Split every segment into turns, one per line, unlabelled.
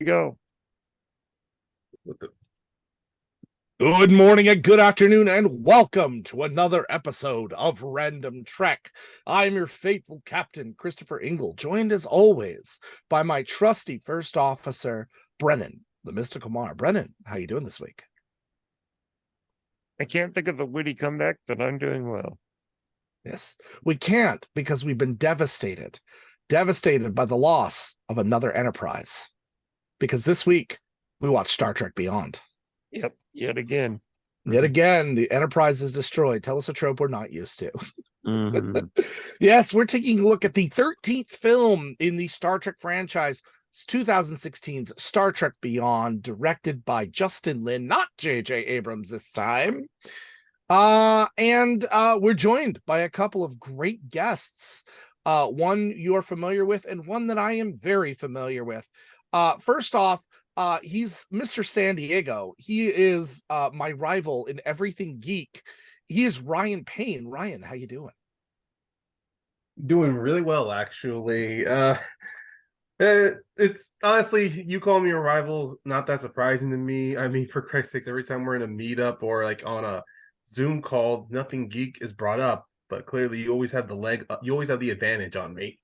You go.
Good morning and good afternoon, and welcome to another episode of Random Trek. I'm your faithful captain, Christopher Ingle, joined as always by my trusty first officer, Brennan, the mystical Mar. Brennan, how you doing this week?
I can't think of a witty comeback, but I'm doing well.
Yes, we can't because we've been devastated by the loss of another Enterprise. Because this week we watched Star Trek Beyond.
Yep, yet again.
Yet again, the Enterprise is destroyed. Tell us a trope we're not used to.
Mhm.
Yes, we're taking a look at the 13th film in the Star Trek franchise. It's 2016's Star Trek Beyond, directed by Justin Lin, not J.J. Abrams this time. And we're joined by a couple of great guests. One you're familiar with and one that I am very familiar with. First off, he's Mr. San Diego. He is my rival in everything geek. He is Ryan Payne. Ryan, how you doing?
Doing really well, actually. It's honestly, you call me a rival, not that surprising to me. I mean, for Christ's sakes, every time we're in a meetup or like on a Zoom call, nothing geek is brought up. But clearly, you always have the leg. You always have the advantage on me.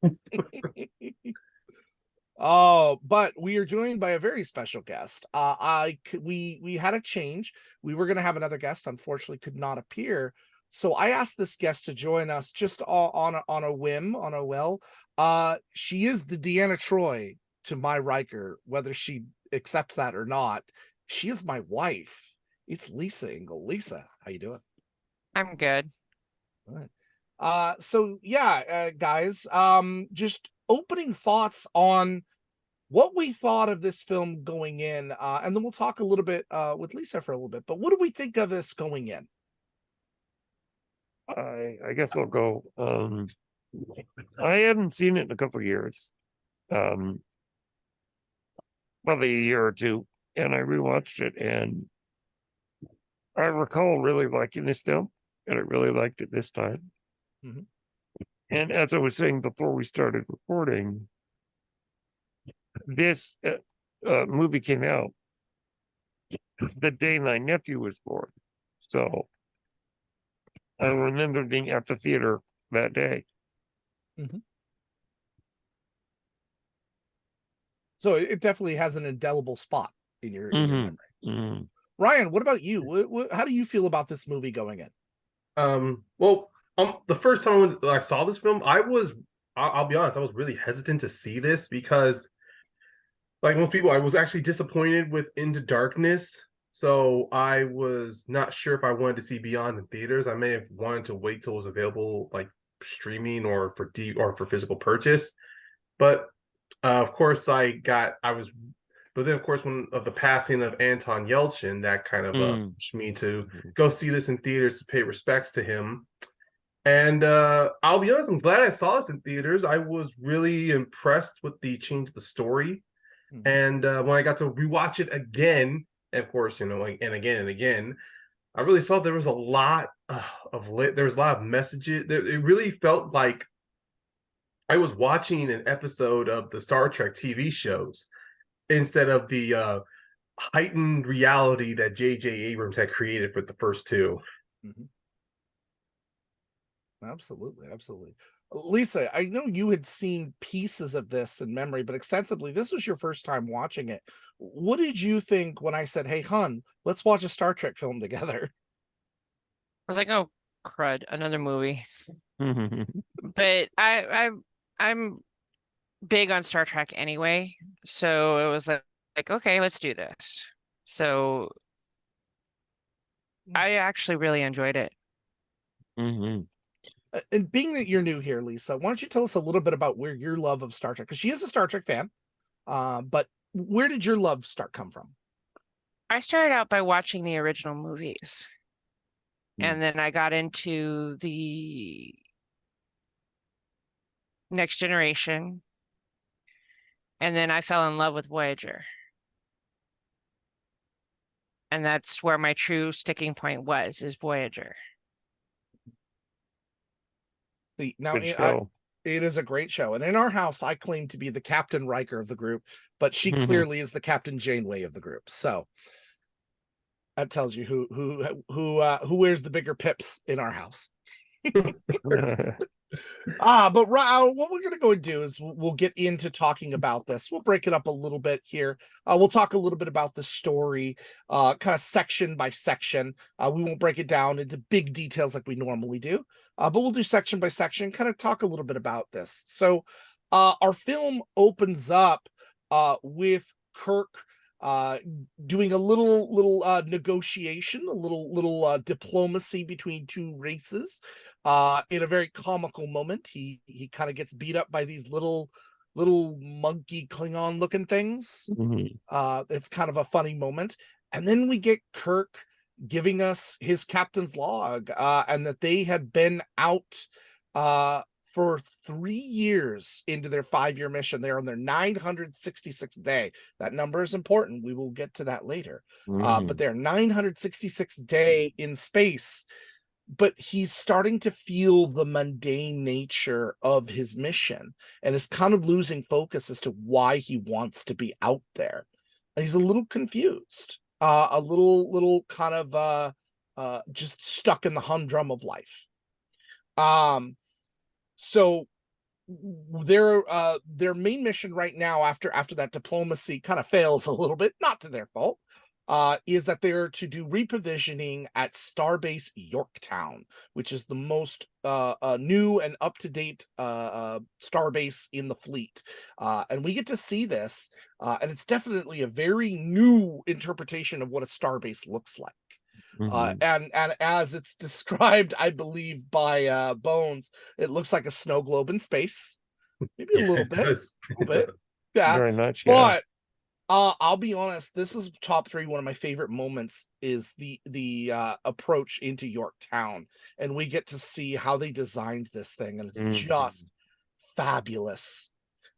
Oh, but we are joined by a very special guest. We had a change. We were going to have another guest, unfortunately, could not appear. So I asked this guest to join us just on a whim, on a will. She is the Deanna Troy to my Riker, whether she accepts that or not. She is my wife. It's Lisa Ingle. Lisa, how you doing?
I'm good.
Good. So yeah, guys, just opening thoughts on what we thought of this film going in, and then we'll talk a little bit with Lisa for a little bit. But what do we think of this going in?
I guess I'll go. I hadn't seen it in a couple of years, um, probably a year or two, and I rewatched it, and I recall really liking this film, and I really liked it this time.
Mhm.
And as I was saying before we started recording, this movie came out the day my nephew was born, so I remember being at the theater that day.
Mhm. So it definitely has an indelible spot in your
hmm
memory.
hmm
Ryan, what about you? How do you feel about this movie going in?
The first time I saw this film, I'll be honest, I was really hesitant to see this because, like most people, I was actually disappointed with Into Darkness. So I was not sure if I wanted to see Beyond in theaters. I may have wanted to wait till it was available, like streaming or for physical purchase. But of course, I was, but then of course, when of the passing of Anton Yelchin, that kind of
mm
pushed me to go see this in theaters to pay respects to him. And I'll be honest, I'm glad I saw this in theaters. I was really impressed with the change of the story.
Mhm.
And when I got to rewatch it again, and of course, like and again, I really saw there was a lot there was a lot of messages. It really felt like I was watching an episode of the Star Trek TV shows instead of the heightened reality that J.J. Abrams had created for the first two.
Mhm. Absolutely, absolutely. Lisa, I know you had seen pieces of this in memory, but extensively. This was your first time watching it. What did you think when I said, "Hey, hun, let's watch a Star Trek film together"?
I was like, oh crud, another movie.
hmm
But I'm big on Star Trek anyway, so it was like okay, let's do this. So I actually really enjoyed it.
And being that you're new here, Lisa, why don't you tell us a little bit about where your love of Star Trek? Because she is a Star Trek fan, but where did your love start come from?
I started out by watching the original movies, and then I got into the Next Generation, and then I fell in love with Voyager. And that's where my true sticking point is Voyager.
The now
Good show.
It is a great show. And in our house, I claim to be the Captain Riker of the group, but she clearly is the Captain Janeway of the group. So that tells you who wears the bigger pips in our house. But what we're going to go and do is we'll get into talking about this. We'll break it up a little bit here. We'll talk a little bit about the story, kind of section by section. We won't break it down into big details like we normally do, but we'll do section by section, kind of talk a little bit about this. So our film opens up with Kirk doing a little negotiation, a little diplomacy between two races. In a very comical moment, he kind of gets beat up by these little monkey Klingon looking things. It's kind of a funny moment, and then we get Kirk giving us his captain's log, and that they had been out for 3 years into their 5-year mission. They're on their 966th day. That number is important. We will get to that later. But their 966th day in space. But he's starting to feel the mundane nature of his mission and is kind of losing focus as to why he wants to be out there. And he's a little confused, a little kind of just stuck in the humdrum of life. So their main mission right now, after that diplomacy kind of fails a little bit, not to their fault, is that they're to do reprovisioning at starbase Yorktown, which is the most new and up-to-date starbase in the fleet. And we get to see this, and it's definitely a very new interpretation of what a starbase looks like. And as it's described, I believe, by Bones, it looks like a snow globe in space. Maybe a little bit. Yeah.
Very much, yeah.
But I'll be honest, this is top 3. One of my favorite moments is the approach into Yorktown, and we get to see how they designed this thing, and it's just fabulous.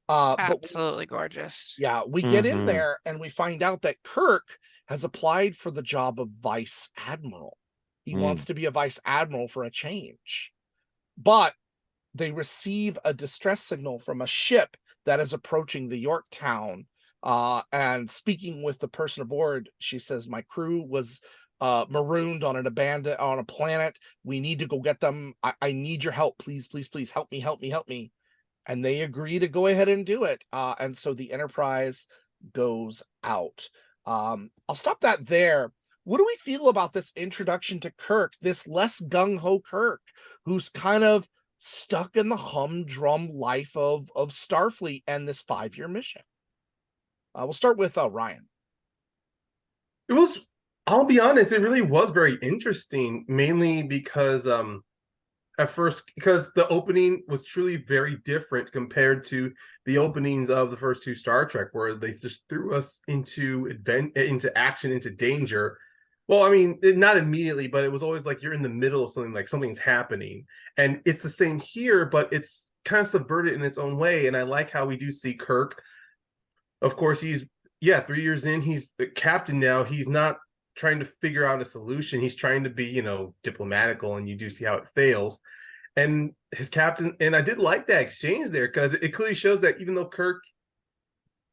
Absolutely gorgeous.
Yeah, we get in there and we find out that Kirk has applied for the job of vice admiral. He wants to be a vice admiral for a change, but they receive a distress signal from a ship that is approaching the Yorktown. And speaking with the person aboard, she says, "My crew was marooned on a planet. We need to go get them. I need your help. Please help me. And they agree to go ahead and do it. And so the Enterprise goes out. I'll stop that there. What do we feel about this introduction to Kirk, this less gung-ho Kirk, who's kind of stuck in the humdrum life of Starfleet and this 5-year mission? We'll start with Ryan.
I'll be honest, it really was very interesting, mainly because at first, because the opening was truly very different compared to the openings of the first 2 Star Trek, where they just threw us into action, into danger. Well, I mean, not immediately, but it was always like you're in the middle of something, like something's happening. And it's the same here, but it's kind of subverted in its own way. And I like how we do see Kirk. Of course, he's 3 years in, he's the captain now. He's not trying to figure out a solution. He's trying to be, diplomatical, and you do see how it fails. And his captain, and I did like that exchange there, because it clearly shows that even though Kirk,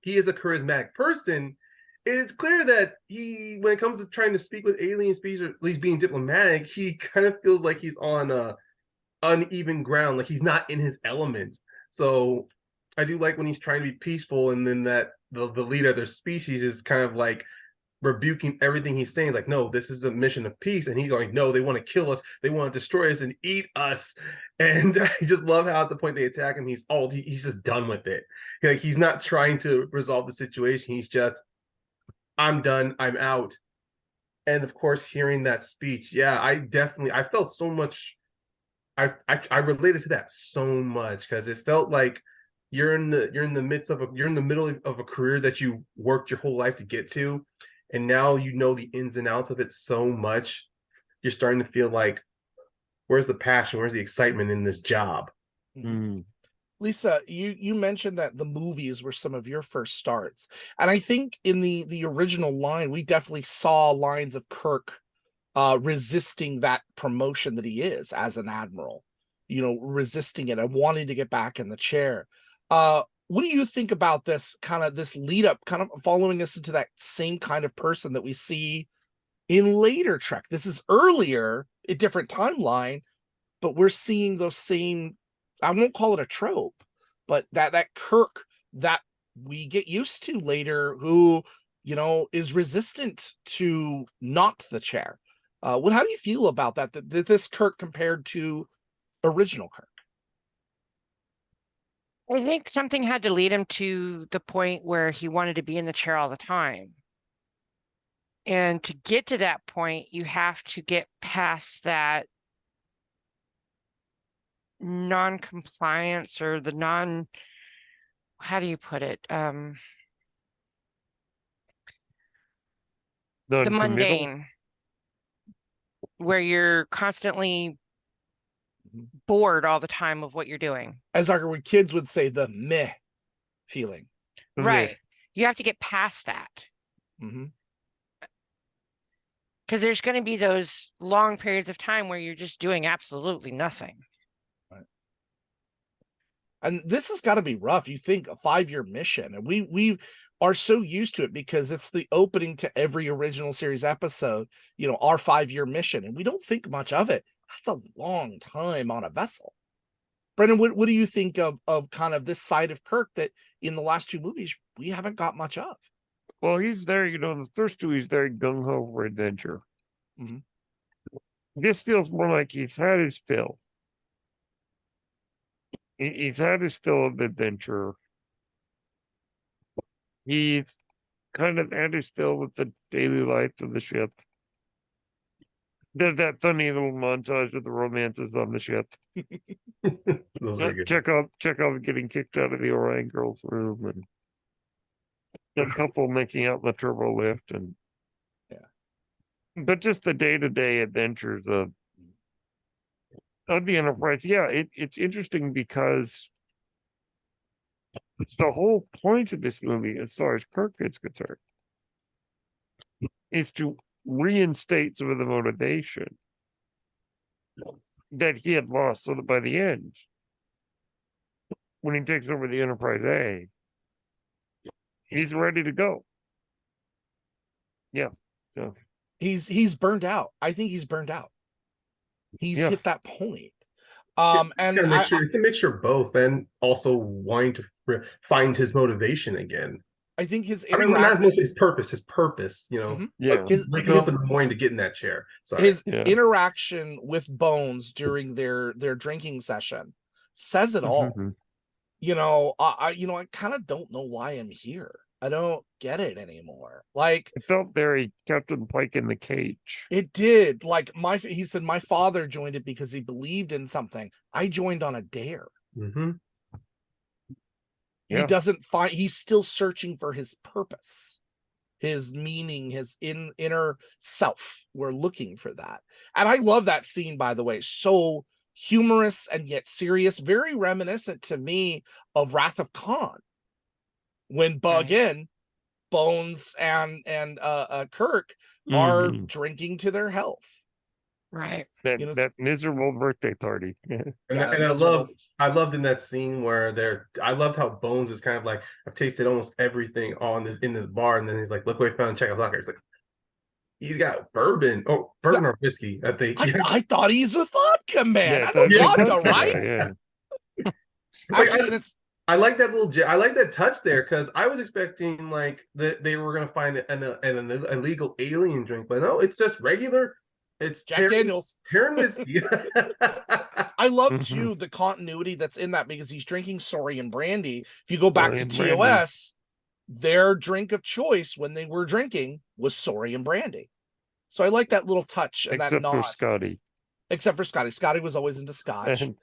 he is a charismatic person, it's clear that when it comes to trying to speak with alien species, or at least being diplomatic, he kind of feels like he's on uneven ground, like he's not in his element. So I do like when he's trying to be peaceful, and then that the leader of their species is kind of like rebuking everything he's saying, like, no, this is the mission of peace. And he's going, no, they want to kill us, they want to destroy us and eat us. And I just love how at the point they attack him, he's just done with it. Like, he's not trying to resolve the situation. He's just, I'm done, I'm out. And of course, hearing that speech, I felt so much. I related to that so much, because it felt like you're in the middle of a career that you worked your whole life to get to, and now you know the ins and outs of it so much, you're starting to feel like, where's the passion, where's the excitement in this job?
Lisa, you mentioned that the movies were some of your first starts, and I think in the original line, we definitely saw lines of Kirk resisting that promotion that he is as an admiral. resisting it and wanting to get back in the chair. What do you think about this lead up, kind of following us into that same kind of person that we see in later Trek? This is earlier, a different timeline, but we're seeing those same, I won't call it a trope, but that Kirk that we get used to later, who, is resistant to not the chair. How do you feel about that this Kirk compared to original Kirk?
I think something had to lead him to the point where he wanted to be in the chair all the time. And to get to that point, you have to get past that non-compliance, or the how do you put it? The
Non-committal.
mundane, where you're constantly bored all the time of what you're doing.
As our kids would say, the meh feeling.
Right. You have to get past that.
Mm-hmm.
Because there's going to be those long periods of time where you're just doing absolutely nothing.
Right. And this has got to be rough. You think a 5-year mission, and we are so used to it because it's the opening to every original series episode, our 5-year mission, and we don't think much of it. That's a long time on a vessel. Brendan, what do you think of kind of this side of Kirk that in the last 2 movies we haven't got much of?
Well, he's there, in the first 2, he's very gung-ho for adventure.
Mm-hmm.
This feels more like he's had his fill. He's had his fill of adventure. He's kind of had his fill with the daily life of the ship. There's that funny little montage of the romances on the ship.
Those are good.
Chekhov getting kicked out of the Orion girl's room, and the couple making out in the turbo lift, and but just the day-to-day adventures of the Enterprise. Yeah, it's interesting because it's the whole point of this movie, as far as Kirk is concerned, is to reinstate some of the motivation that he had lost, so that by the end, when he takes over the Enterprise A, he's ready to go. Yeah. So
he's burned out. I think he's burned out. He's hit that point. And
it's a mixture of both, and also wanting to find his motivation again.
I think his
purpose,
Mm-hmm.
Waking up in the morning to get in that chair.
His interaction with Bones during their drinking session says it all. I kind of don't know why I'm here. I don't get it anymore. Like,
it felt very Captain Pike in the Cage.
It did. Like, he said my father joined it because he believed in something. I joined on a dare.
Mm-hmm.
He doesn't find, he's still searching for his purpose, his meaning, his inner self. We're looking for that. And I love that scene, by the way. So humorous and yet serious, very reminiscent to me of Wrath of Khan. When again, Bones and Kirk are drinking to their health.
Right.
That miserable birthday party.
I loved in that scene where I loved how Bones is kind of like, I've tasted almost everything in this bar, and then he's like, look what I found in Czechoslovakia. It's like, he's got bourbon or whiskey.
I thought he's a vodka man.
Yeah,
I know vodka, right?
Yeah.
Actually,
I like that I like that touch there, because I was expecting like that they were gonna find an illegal alien drink, but no, it's just regular. It's
Jack Daniels.
Terran whiskey.
I love too the continuity that's in that, because he's drinking Saurian brandy. If you go back to TOS, their drink of choice when they were drinking was Saurian brandy. So I like that little touch and that nod. Except for Scotty. Scotty was always into Scotch. And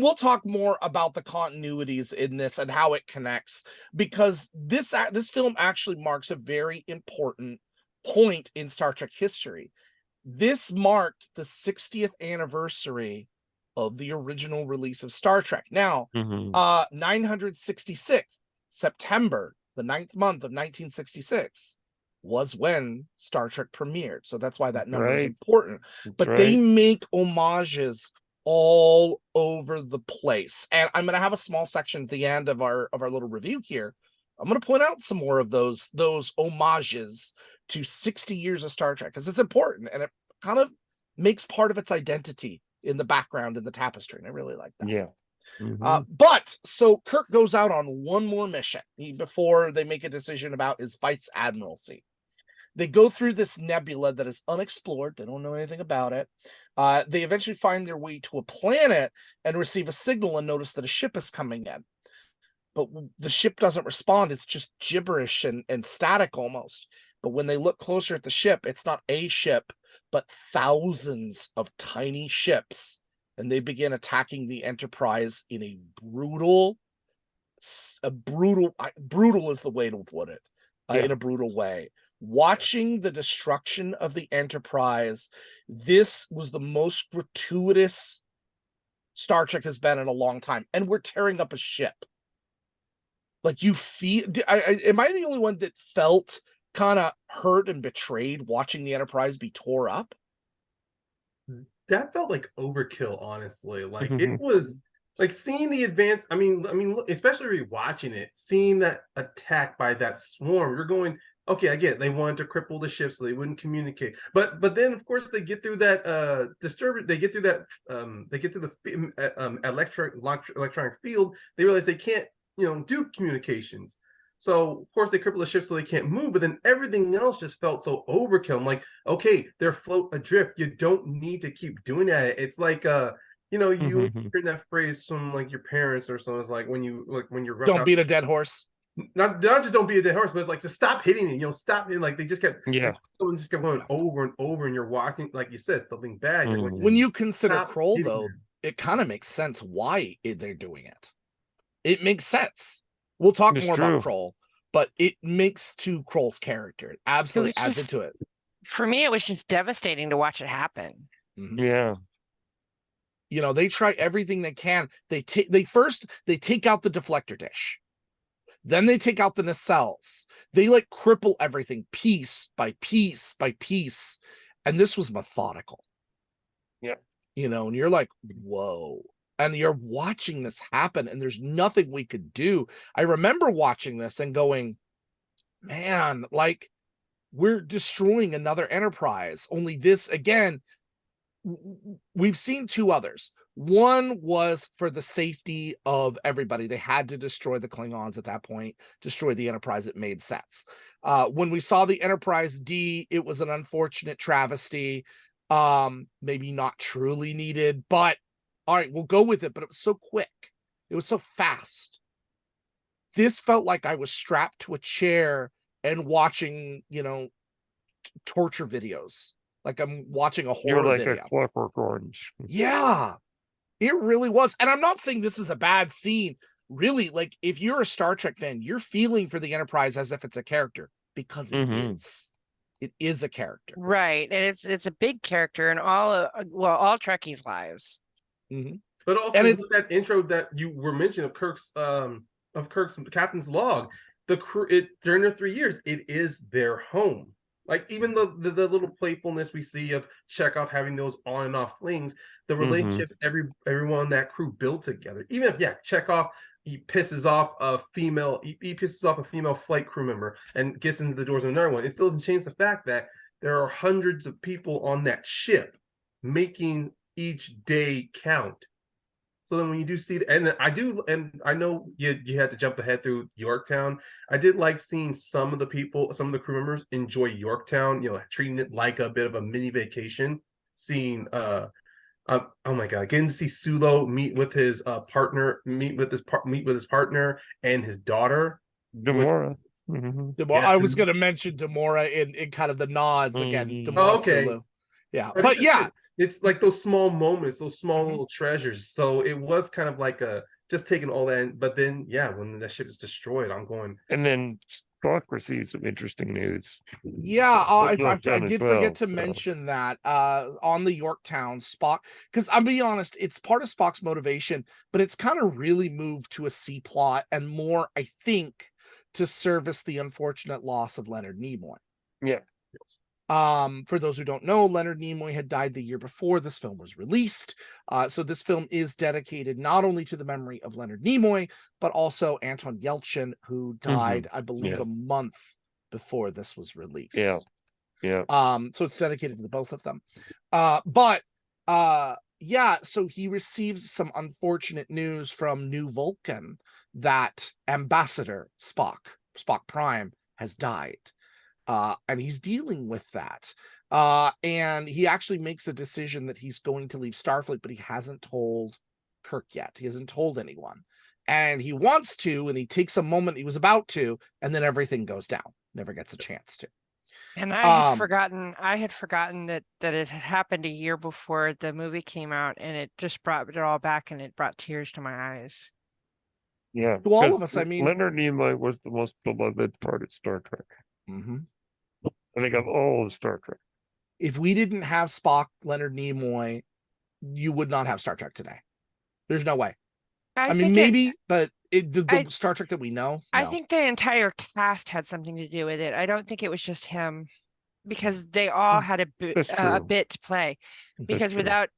we'll talk more about the continuities in this and how it connects, because this film actually marks a very important point in Star Trek history. This marked the 60th anniversary of the original release of Star Trek. Now, 966, September, the 9th month of 1966, was when Star Trek premiered. So that's why that number is important. But they make homages all over the place. And I'm going to have a small section at the end of our little review here. I'm going to point out some more of those homages to 60 years of Star Trek, because it's important, and it kind of makes part of its identity in the background in the tapestry. And I really like that.
Yeah.
But so Kirk goes out on one more mission before they make a decision about his vice admiralcy. They go through this nebula that is unexplored. They don't know anything about it. They eventually find their way to a planet and receive a signal and notice that a ship is coming in. But the ship doesn't respond. It's just gibberish and static almost. But when they look closer at the ship, it's not a ship, but thousands of tiny ships. And they begin attacking the Enterprise in a brutal is the way to put it, in a brutal way. Watching the destruction of the Enterprise, this was the most gratuitous Star Trek has been in a long time. And we're tearing up a ship. Like, you feel, am I the only one that felt kind of hurt and betrayed watching the Enterprise be tore up?
That felt like overkill, honestly. Like, it was like seeing the advance. I mean, especially rewatching it, seeing that attack by that swarm, you're going, okay, I get it. They wanted to cripple the ship so they wouldn't communicate. But then, of course, they get through that disturbance. They get through that. They get to the electronic field. They realize they can't, do communications. So, of course, they cripple the ship so they can't move, but then everything else just felt so overkill. I'm like, okay, they're float adrift. You don't need to keep doing that. It's like, you hear that phrase from, like, your parents or something. It's like when you're
don't beat a dead horse.
Not just don't be a dead horse, but it's like to stop hitting it. Stop hitting. Like, they just kept, someone just kept going over and over, and you're walking, like you said, something bad. You're like,
when you consider Kroll, though,
them.
it kind of makes sense why they're doing it. It makes sense. We'll talk more about Kroll, but it makes to Kroll's character. It absolutely adds into it.
For me, it was just devastating to watch it happen.
Yeah.
They try everything they can. They take out the deflector dish. Then they take out the nacelles. They cripple everything piece by piece by piece. And this was methodical.
Yeah.
And you're like, whoa. And you're watching this happen, and there's nothing we could do. I remember watching this and going, man, we're destroying another Enterprise. Only this, again, we've seen two others. One was for the safety of everybody. They had to destroy the Klingons at that point, destroy the Enterprise. It made sense. When we saw the Enterprise D, it was an unfortunate travesty. Maybe not truly needed, but all right, we'll go with it. But it was so quick. It was so fast. This felt like I was strapped to a chair and watching, torture videos. Like I'm watching a horror
You're like
video.
a Clockwork Orange.
Yeah, it really was. And I'm not saying this is a bad scene. Really, if you're a Star Trek fan, you're feeling for the Enterprise as if it's a character, because it is. It is a character.
Right. And it's a big character in all Trekkies' lives.
But also, with that intro that you were mentioning of Kirk's captain's log, the crew, during their 3 years, it is their home. Like, even the little playfulness we see of Chekhov having those on and off flings, the relationships everyone on that crew built together. Even if Chekhov, he pisses off a female flight crew member and gets into the doors of another one, it still doesn't change the fact that there are hundreds of people on that ship making each day count. So then when you do see, and I know you had to jump ahead through Yorktown. I did like seeing some of the crew members enjoy Yorktown, treating it like a bit of a mini vacation. Seeing, oh my God, getting to see Sulo meet with his partner and his daughter.
Demora.
I was going to mention Demora in kind of the nods again. Demora,
okay.
Sulu. Yeah, but yeah.
It's like those small moments, those small little treasures. So it was kind of like just taking all that in. But then, when the ship is destroyed, I'm going.
And then Spock receives some interesting news.
Yeah, I did forget to mention that on the Yorktown, Spock, because I'm being honest, it's part of Spock's motivation, but it's kind of really moved to a C plot and more, I think, to service the unfortunate loss of Leonard Nimoy.
Yeah.
For those who don't know, Leonard Nimoy had died the year before this film was released. So this film is dedicated not only to the memory of Leonard Nimoy, but also Anton Yelchin, who died, I believe,
Yeah.
a month before this was released.
Yeah. Yeah.
So it's dedicated to both of them. Yeah, so he receives some unfortunate news from New Vulcan that Ambassador Spock Prime, has died. And he's dealing with that. And he actually makes a decision that he's going to leave Starfleet, but he hasn't told Kirk yet. He hasn't told anyone. And he wants to, and he takes a moment, he was about to, and then everything goes down. Never gets a chance to.
And I had forgotten that it had happened a year before the movie came out, and it just brought it all back, and it brought tears to my eyes.
Yeah.
To all of
because
us, I mean,
Leonard Nimoy was the most beloved part of Star Trek. I think of all of Star Trek.
if we didn't have Spock, Leonard Nimoy, you would not have Star Trek today. There's no way. I mean, maybe, but the Star Trek that we know.
I
no.
think the entire cast had something to do with it. I don't think it was just him, because they all had a bit to play. Because without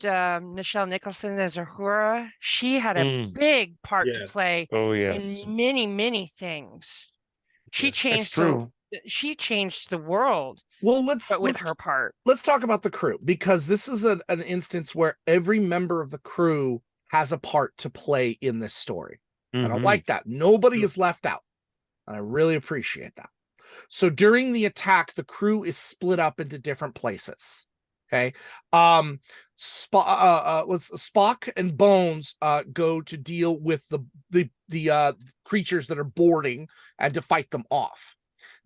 Nichelle Nicholson as Uhura, she had a big part to play in many things. She changed the world.
Well, let's
her part.
Let's talk about the crew, because this is an instance where every member of the crew has a part to play in this story. I don't like that. Nobody is left out. And I really appreciate that. So during the attack, the crew is split up into different places. Okay. Spock and Bones go to deal with the creatures that are boarding and to fight them off.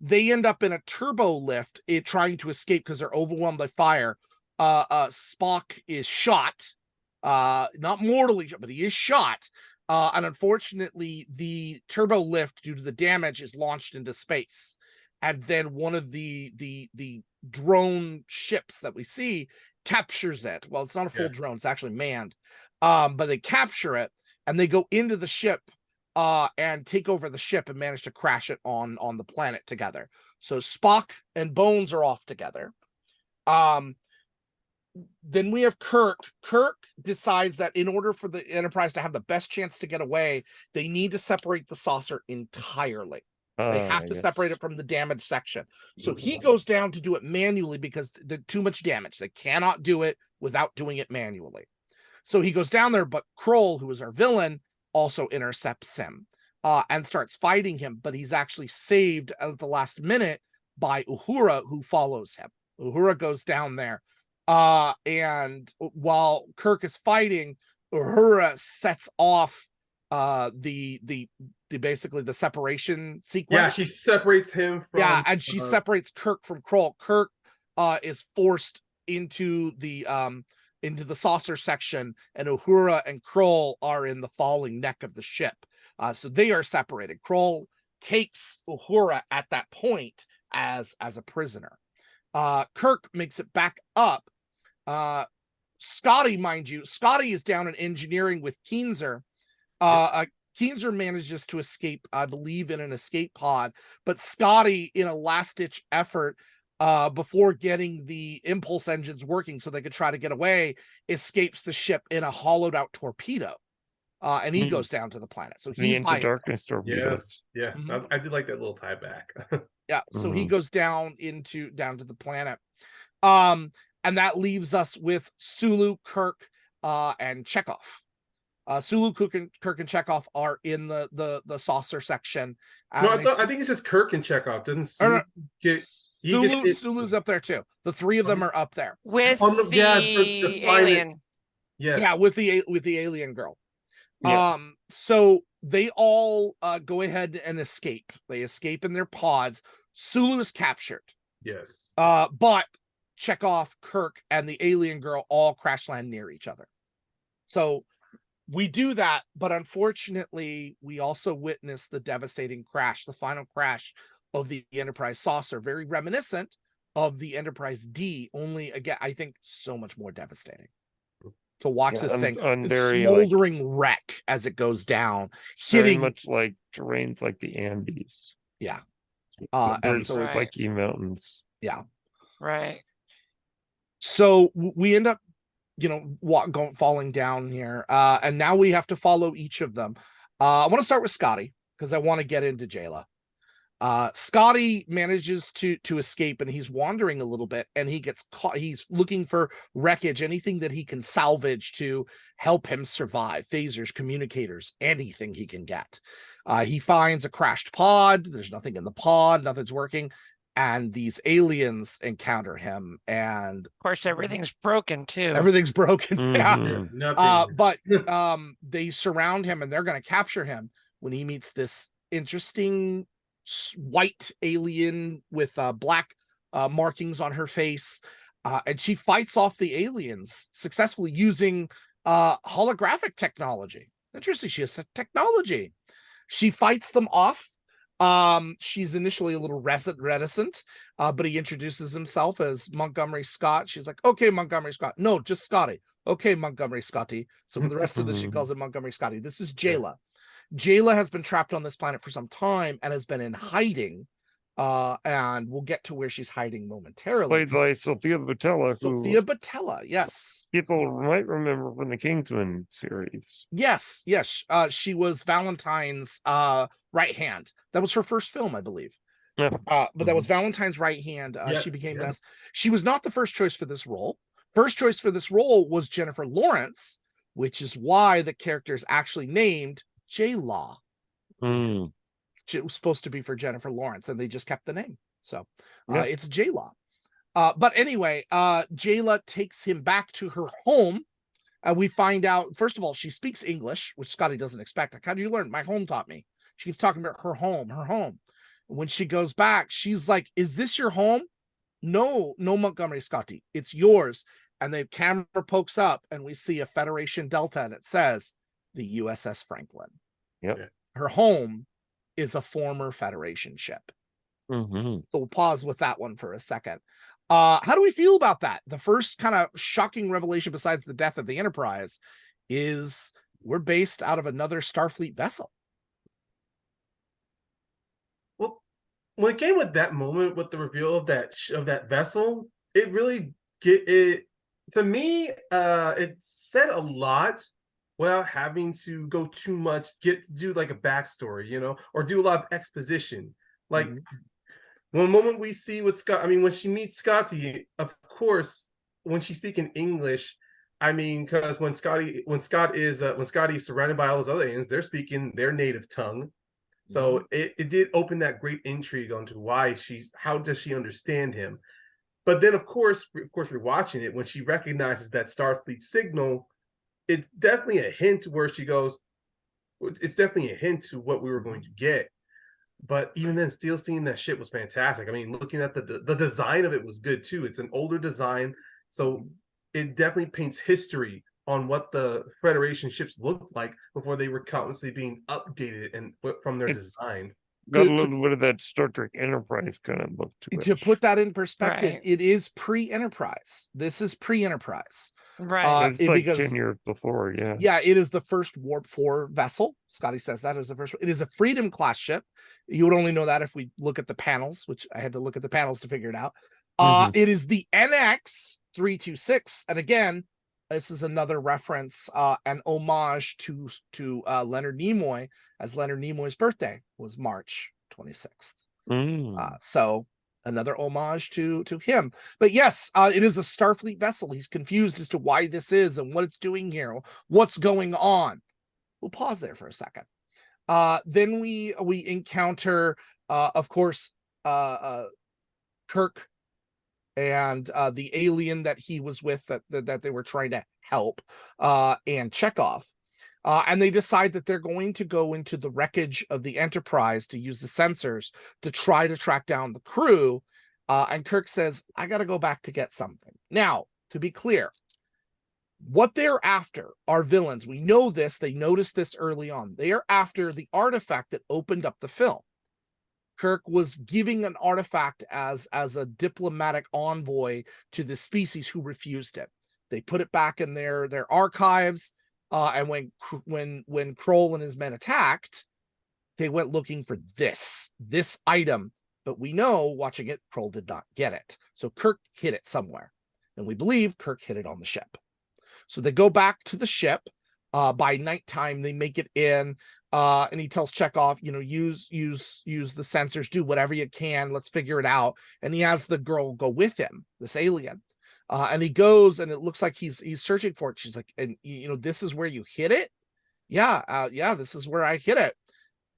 They end up in a turbo lift, trying to escape because they're overwhelmed by fire. Spock is shot, not mortally, but he is shot. And unfortunately, the turbo lift, due to the damage, is launched into space. And then one of the drone ships that we see captures it. Well, it's not a full drone; it's actually manned. But they capture it and they go into the ship and take over the ship and manage to crash it on the planet together. So Spock and Bones are off together. Then we have Kirk. Kirk decides that in order for the Enterprise to have the best chance to get away, they need to separate the saucer entirely. They have to separate it from the damaged section. So he goes down to do it manually because there's too much damage. They cannot do it without doing it manually. So he goes down there, but Kroll, who is our villain, also intercepts him and starts fighting him. But he's actually saved at the last minute by Uhura, who follows him. Uhura goes down there. And while Kirk is fighting, Uhura sets off basically the separation sequence.
Yeah, she separates him from
and she separates Kirk from Kroll. Kirk is forced into the saucer section, and Uhura and Kroll are in the falling neck of the ship. So they are separated. Kroll takes Uhura at that point as a prisoner. Kirk makes it back up. Scotty, mind you, Scotty is down in engineering with Keenser. Keenser manages to escape, I believe, in an escape pod, but Scotty, in a last-ditch effort, before getting the impulse engines working so they could try to get away, escapes the ship in a hollowed-out torpedo, and he goes down to the planet. So he's
Into darkness torpedoes.
Yeah, I did like that little tie back.
So he goes down to the planet, and that leaves us with Sulu, Kirk, and Chekhov. Sulu, Kirk, and Chekhov are in the saucer section.
No, I think it's just Kirk and Chekhov. Doesn't Sulu get...
Sulu's up there too. The three of them are up there
with the alien.
Yes.
Yeah, with the alien girl.
Yeah.
So they all go ahead and escape. They escape in their pods. Sulu is captured.
Yes.
But Chekhov, Kirk, and the alien girl all crash land near each other. So we do that, but unfortunately, we also witness the devastating crash, the final crash of the Enterprise saucer, very reminiscent of the Enterprise D, only, again, I think so much more devastating to watch this thing smoldering wreck as it goes down, hitting
very much like terrains like the Andes.
Yeah.
And so Spiky Mountains.
Yeah.
Right.
So we end up, falling down here. And now we have to follow each of them. I want to start with Scotty because I want to get into Jayla. Scotty manages to escape, and he's wandering a little bit, and he gets caught. He's looking for wreckage, anything that he can salvage to help him survive. Phasers, communicators, anything he can get. He finds a crashed pod. There's nothing in the pod. Nothing's working. And these aliens encounter him, and
of course everything's broken too.
Everything's broken.
Mhm.
Yeah.
Nothing.
But they surround him, and they're going to capture him when he meets this interesting white alien with black markings on her face, and she fights off the aliens successfully using holographic technology. Interesting. She has technology. She fights them off. She's initially a little reticent, but he introduces himself as Montgomery Scott. She's like, okay, Montgomery Scott. No, just Scotty. Okay, Montgomery Scotty. So for the rest of this, she calls him Montgomery Scotty. This is Jayla. Jayla has been trapped on this planet for some time and has been in hiding. And we'll get to where she's hiding momentarily.
Played by Sophia Boutella,
Sophia Boutella, yes.
People might remember from the Kingsman series.
Yes. She was Valentine's right hand. That was her first film, I believe.
Yeah.
But that was Valentine's right hand.
Yes,
She became
yeah.
this. She was not the first choice for this role. First choice for this role was Jennifer Lawrence, which is why the character is actually named J-Law.
Mm.
It was supposed to be for Jennifer Lawrence, and they just kept the name. So
Yeah.
it's J-Law. But anyway, Jayla takes him back to her home. We find out, first of all, she speaks English, which Scotty doesn't expect. Like, how do you learn? My home taught me. She keeps talking about her home. When she goes back, she's like, is this your home? No, Montgomery Scotty, it's yours. And the camera pokes up, and we see a Federation Delta, and it says the USS Franklin.
Yep.
Her home is a former Federation ship.
Mm-hmm.
So we'll pause with that one for a second. How do we feel about that? The first kind of shocking revelation, besides the death of the Enterprise, is we're based out of another Starfleet vessel.
Well, when it came with that moment with the reveal of that vessel, it really to me. It said a lot without having to go too much. Do like a backstory, or do a lot of exposition. Like one moment we see with Scott. I mean, when she meets Scotty, of course, when she's speaking English. I mean, because when Scott is surrounded by all those other aliens, they're speaking their native tongue. So it did open that great intrigue onto how does she understand him? But then, of course, we're watching it when she recognizes that Starfleet signal. It's definitely a hint where she goes. It's definitely a hint to what we were going to get. But even then, still seeing that shit was fantastic. I mean, looking at the design of it was good too. It's an older design, so it definitely paints history on what the Federation ships looked like before they were constantly being updated and from their design.
Got a little bit of that Star Trek Enterprise kind of look to it.
To put that in perspective,
Right.
It is pre-Enterprise. This is pre-Enterprise.
Right.
It's like 10 years before, yeah.
Yeah, it is the first Warp 4 vessel. Scotty says that is the first one. It is a Freedom class ship. You would only know that if we look at the panels, which I had to look at the panels to figure it out. It is the NX 326, and again, this is another reference, an homage to Leonard Nimoy, as Leonard Nimoy's birthday was March 26th. So another homage to him. But yes, it is a Starfleet vessel. He's confused as to why this is and what it's doing here, what's going on. We'll pause there for a second. Then we encounter, of course, Kirk and the alien that he was with that they were trying to help, and Chekhov. And they decide that they're going to go into the wreckage of the Enterprise to use the sensors to try to track down the crew. And Kirk says, I got to go back to get something. Now, to be clear, what they're after are villains. We know this. They noticed this early on. They are after the artifact that opened up the film. Kirk was giving an artifact as a diplomatic envoy to the species who refused it. They put it back in their archives. And when Kroll and his men attacked, they went looking for this item but we know watching it, Kroll did not get it. So Kirk hid it somewhere, and we believe Kirk hid it on the ship. So they go back to the ship. By nighttime, they make it in, and he tells Chekhov, use the sensors, do whatever you can. Let's figure it out. And he has the girl go with him, this alien. And he goes, and it looks like he's searching for it. She's like, and this is where you hid it? Yeah, this is where I hid it.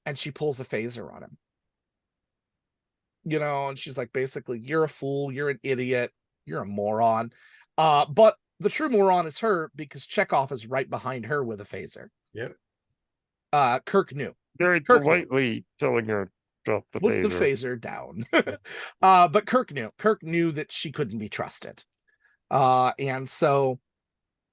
And she pulls a phaser on him. And she's like, basically, you're a fool, you're an idiot, you're a moron. But the true moron is her, because Chekhov is right behind her with a phaser.
Yep.
Kirk knew.
Very politely telling her drop the
Put
phaser.
the phaser down. But Kirk knew. Kirk knew that she couldn't be trusted. And so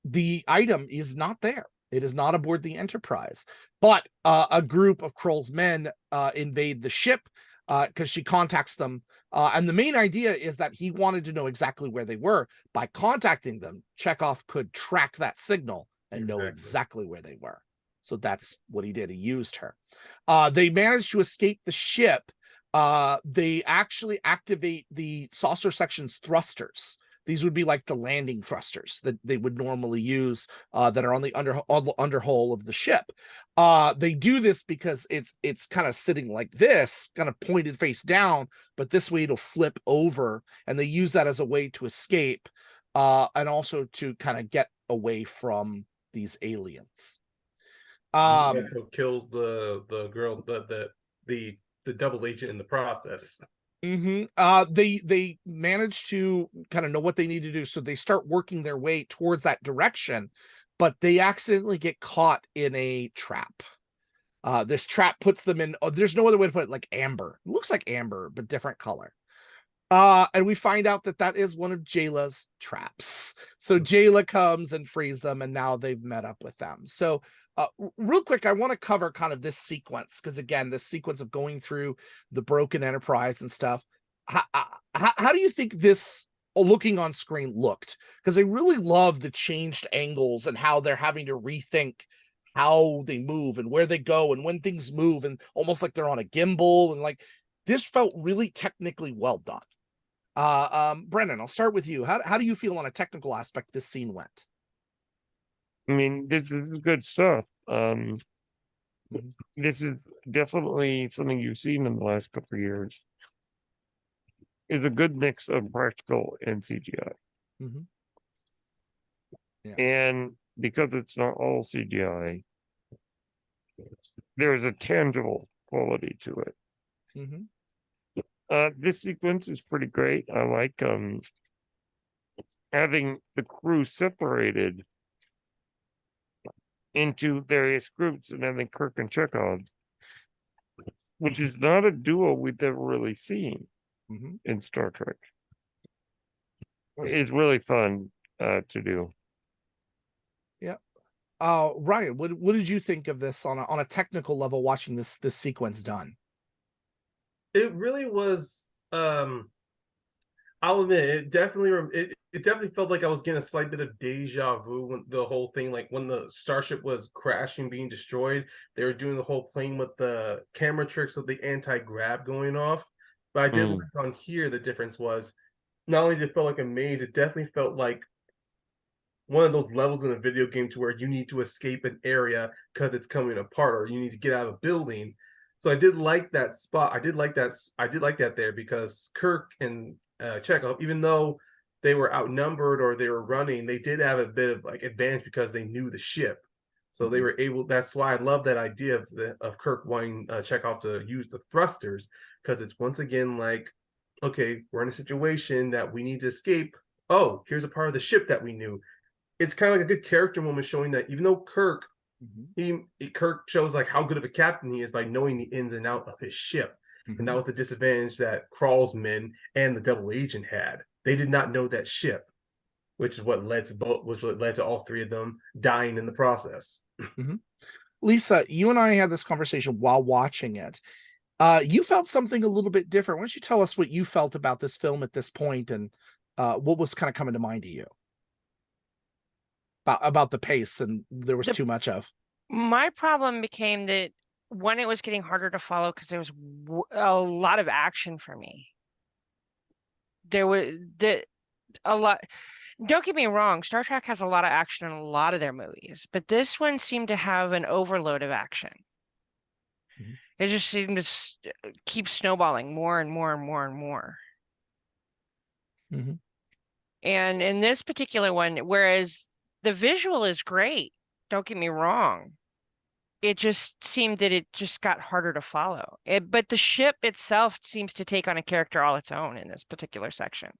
the item is not there. It is not aboard the Enterprise. But a group of Kroll's men invade the ship because she contacts them. And the main idea is that he wanted to know exactly where they were. By contacting them, Chekhov could track that signal and know exactly where they were. So that's what he did. He used her. They managed to escape the ship. They actually activate the saucer section's thrusters. These would be like the landing thrusters that they would normally use that are on the underhull of the ship. They do this because it's kind of sitting like this, kind of pointed face down, but this way it'll flip over, and they use that as a way to escape and also to kind of get away from these aliens.
Also kills the girl, the double agent in the process.
They manage to kind of know what they need to do, so they start working their way towards that direction, but they accidentally get caught in a trap. This trap puts them in, there's no other way to put it, like amber. It looks like amber, but different color. And we find out that is one of Jayla's traps. So Jayla comes and frees them, and now they've met up with them. So real quick, I want to cover kind of this sequence, because again, this sequence of going through the broken Enterprise and stuff. How do you think this looking on screen looked? Because I really love the changed angles and how they're having to rethink how they move and where they go and when things move, and almost like they're on a gimbal, and like this felt really technically well done. Brendan, I'll start with you. How do you feel on a technical aspect this scene went?
I mean, this is good stuff. This is definitely something you've seen in the last couple of years. It's a good mix of practical and CGI.
Yeah.
And because it's not all CGI, there's a tangible quality to it. This sequence is pretty great. I like having the crew separated into various groups, and having Kirk and Chekhov, which is not a duo we've ever really seen in Star Trek. It's really fun to do. Yeah.
Ryan, what did you think of this on a technical level, watching this sequence done?
It really was. I'll admit, it definitely felt like I was getting a slight bit of deja vu when the whole thing, like when the starship was crashing, being destroyed. They were doing the whole playing with the camera tricks with the anti-grav going off. But I did like on here, the difference was not only did it feel like a maze, it definitely felt like one of those levels in a video game to where you need to escape an area because it's coming apart, or you need to get out of a building. So I did like that spot. I did like that there, because Kirk and Chekhov, even though they were outnumbered or they were running, they did have a bit of like advantage because they knew the ship. So they were able. That's why I love that idea of Kirk wanting Chekhov to use the thrusters, because it's once again like, okay, we're in a situation that we need to escape. Oh, here's a part of the ship that we knew. It's kind of like a good character moment, showing that even though Kirk shows like how good of a captain he is by knowing the ins and outs of his ship. And that was the disadvantage that Kroll's men and the double agent had. They did not know that ship, which is what led to all three of them dying in the process.
Lisa, you and I had this conversation while watching it. You felt something a little bit different. Why don't you tell us what you felt about this film at this point, and what was kind of coming to mind to you about the pace, and there was too much of?
My problem became that one, it was getting harder to follow because there was a lot of action for me. There was a lot. Don't get me wrong, Star Trek has a lot of action in a lot of their movies, but this one seemed to have an overload of action.
Mhm.
It just seemed to keep snowballing more and more and more and more.
Mm-hmm.
And in this particular one, whereas the visual is great, don't get me wrong, it just seemed that it just got harder to follow. But the ship itself seems to take on a character all its own in this particular section.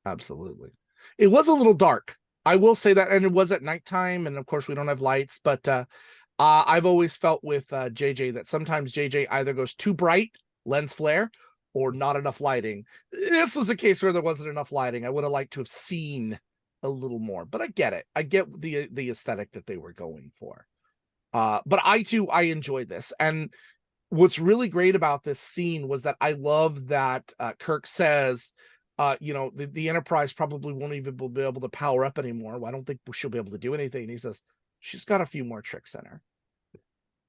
Absolutely. It was a little dark. I will say that, and it was at nighttime, and of course we don't have lights, but I've always felt with JJ that sometimes JJ either goes too bright, lens flare, or not enough lighting. This was a case where there wasn't enough lighting. I would have liked to have seen a little more, but I get it. I get the aesthetic that they were going for. But I enjoyed this. And what's really great about this scene was that I love that Kirk says, the Enterprise probably won't even be able to power up anymore. Well, I don't think she'll be able to do anything. And he says, she's got a few more tricks in her.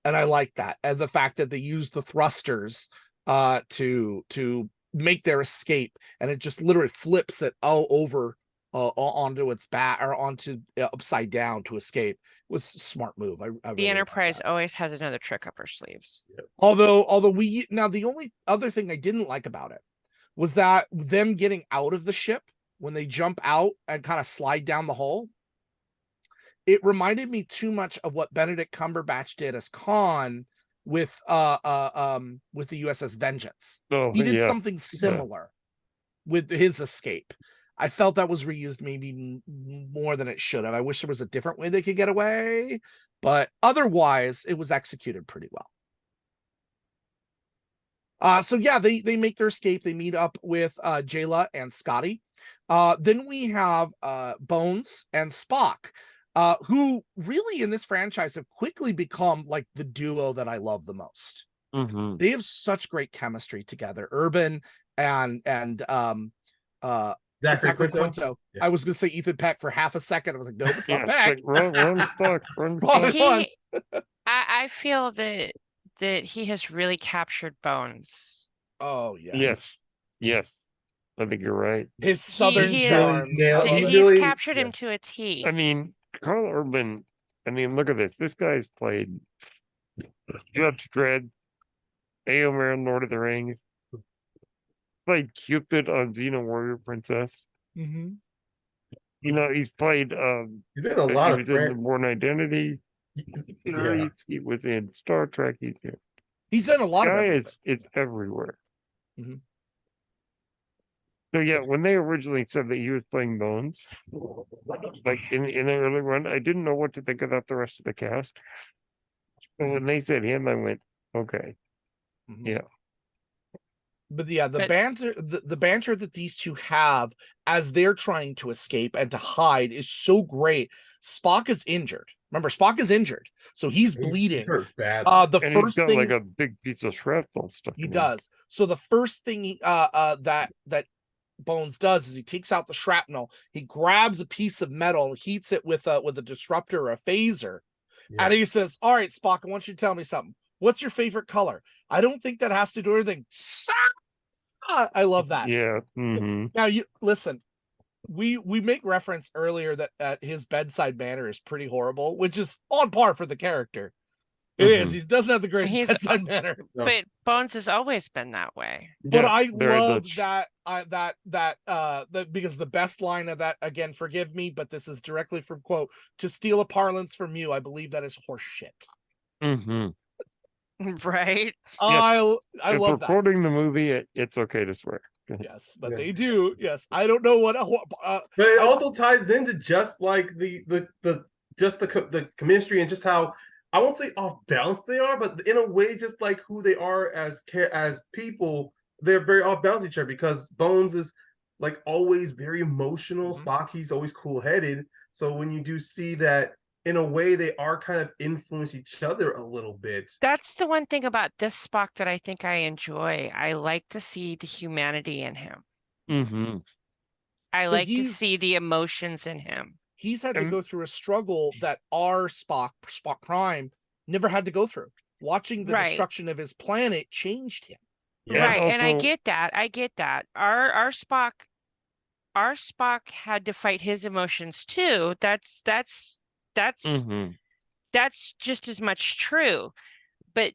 And I like that. And the fact that they use the thrusters to make their escape, and it just literally flips it all over onto its back, or onto upside down to escape. It was a smart move. I
The
really
Enterprise always has another trick up her sleeves.
although the only other thing I didn't like about it was that them getting out of the ship when they jump out and kind of slide down the hole, it reminded me too much of what Benedict Cumberbatch did as Khan with the USS Vengeance.
Oh,
He did
yeah.
something similar with his escape. I felt that was reused maybe more than it should have. I wish there was a different way they could get away, but otherwise it was executed pretty well. So yeah, they make their escape. They meet up with Jayla and Scotty. Then we have Bones and Spock, who really in this franchise have quickly become like the duo that I love the most.
Mm-hmm.
They have such great chemistry together. Urban and
Zachary
Quinto.
Yeah.
I was gonna say Ethan Peck for half a second. I was like, no, it's
Yeah,
not Peck.
like, run Spock, run
Wrong
Spock.
one.
I feel that he has really captured Bones.
Oh yes.
Yes. I think you're right.
His southern
he
charms.
Really
He's captured him to a T.
I mean, Carl Urban, look at this. This guy's played Judge Dredd, Éomer in Lord of the Rings, played Cupid on Xena Warrior Princess.
Mm-hmm.
He's played
He's been a lot
he
of
was in the Born Identity series. He was in Star Trek.
He's done a lot of
guy
everything.
it's everywhere.
Mhm.
So yeah, when they originally said that he was playing Bones, like in the early run, I didn't know what to think about the rest of the cast. But when they said him, I went, okay.
Mhm.
Yeah.
But yeah, the banter that these two have as they're trying to escape and to hide is so great. Spock is injured. Remember, Spock is injured, so he's bleeding.
Bad.
The
And
first
he's got
thing
like a big piece of shrapnel stuck
he
in him.
does. So the first thing that Bones does is he takes out the shrapnel. He grabs a piece of metal, heats it with a disruptor or a phaser, and he says, "All right, Spock, I want you to tell me something. What's your favorite color? I don't think that has to do anything." I love that.
Yeah. Mm-hmm.
Now you listen. We make reference earlier that his bedside manner is pretty horrible, which is on par for the character. It is. He doesn't have the greatest bedside manner.
But Bones has always been that way.
But
Yeah,
I
very
love
much.
that because the best line of that, again, forgive me, but this is directly from quote, "To steal a parlance from you, I believe that is horse shit."
Mm-hmm.
Right?
I
If
love
we're
that.
quoting the movie, it's okay to swear.
Yes, but they do. Yes, I don't know what.
But it also ties into just like the chemistry and just how, I won't say off balance they are, but in a way, just like who they are as people, they're very off balance each other, because Bones is like always very emotional.
Mhm.
Spock, he's always cool headed. So when you do see that, in a way, they are kind of influence each other a little bit.
That's the one thing about this Spock that I think I enjoy. I like to see the humanity in him.
Mm-hmm.
I like to see the emotions in him.
He's had to go through a struggle that our Spock Prime never had to go through. Watching the destruction of his planet changed him.
Yeah,
right. And I
also-
get that. I get that. Our Spock had to fight his emotions too. That's
Mhm.
that's just as much true. But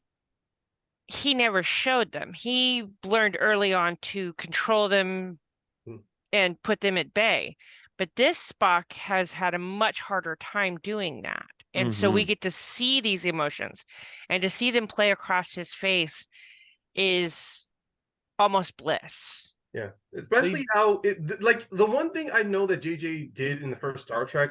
he never showed them. He learned early on to control them and put them at bay. But this Spock has had a much harder time doing that. And so we get to see these emotions, and to see them play across his face is almost bliss.
Yeah, especially how like the one thing I know that JJ did in the first Star Trek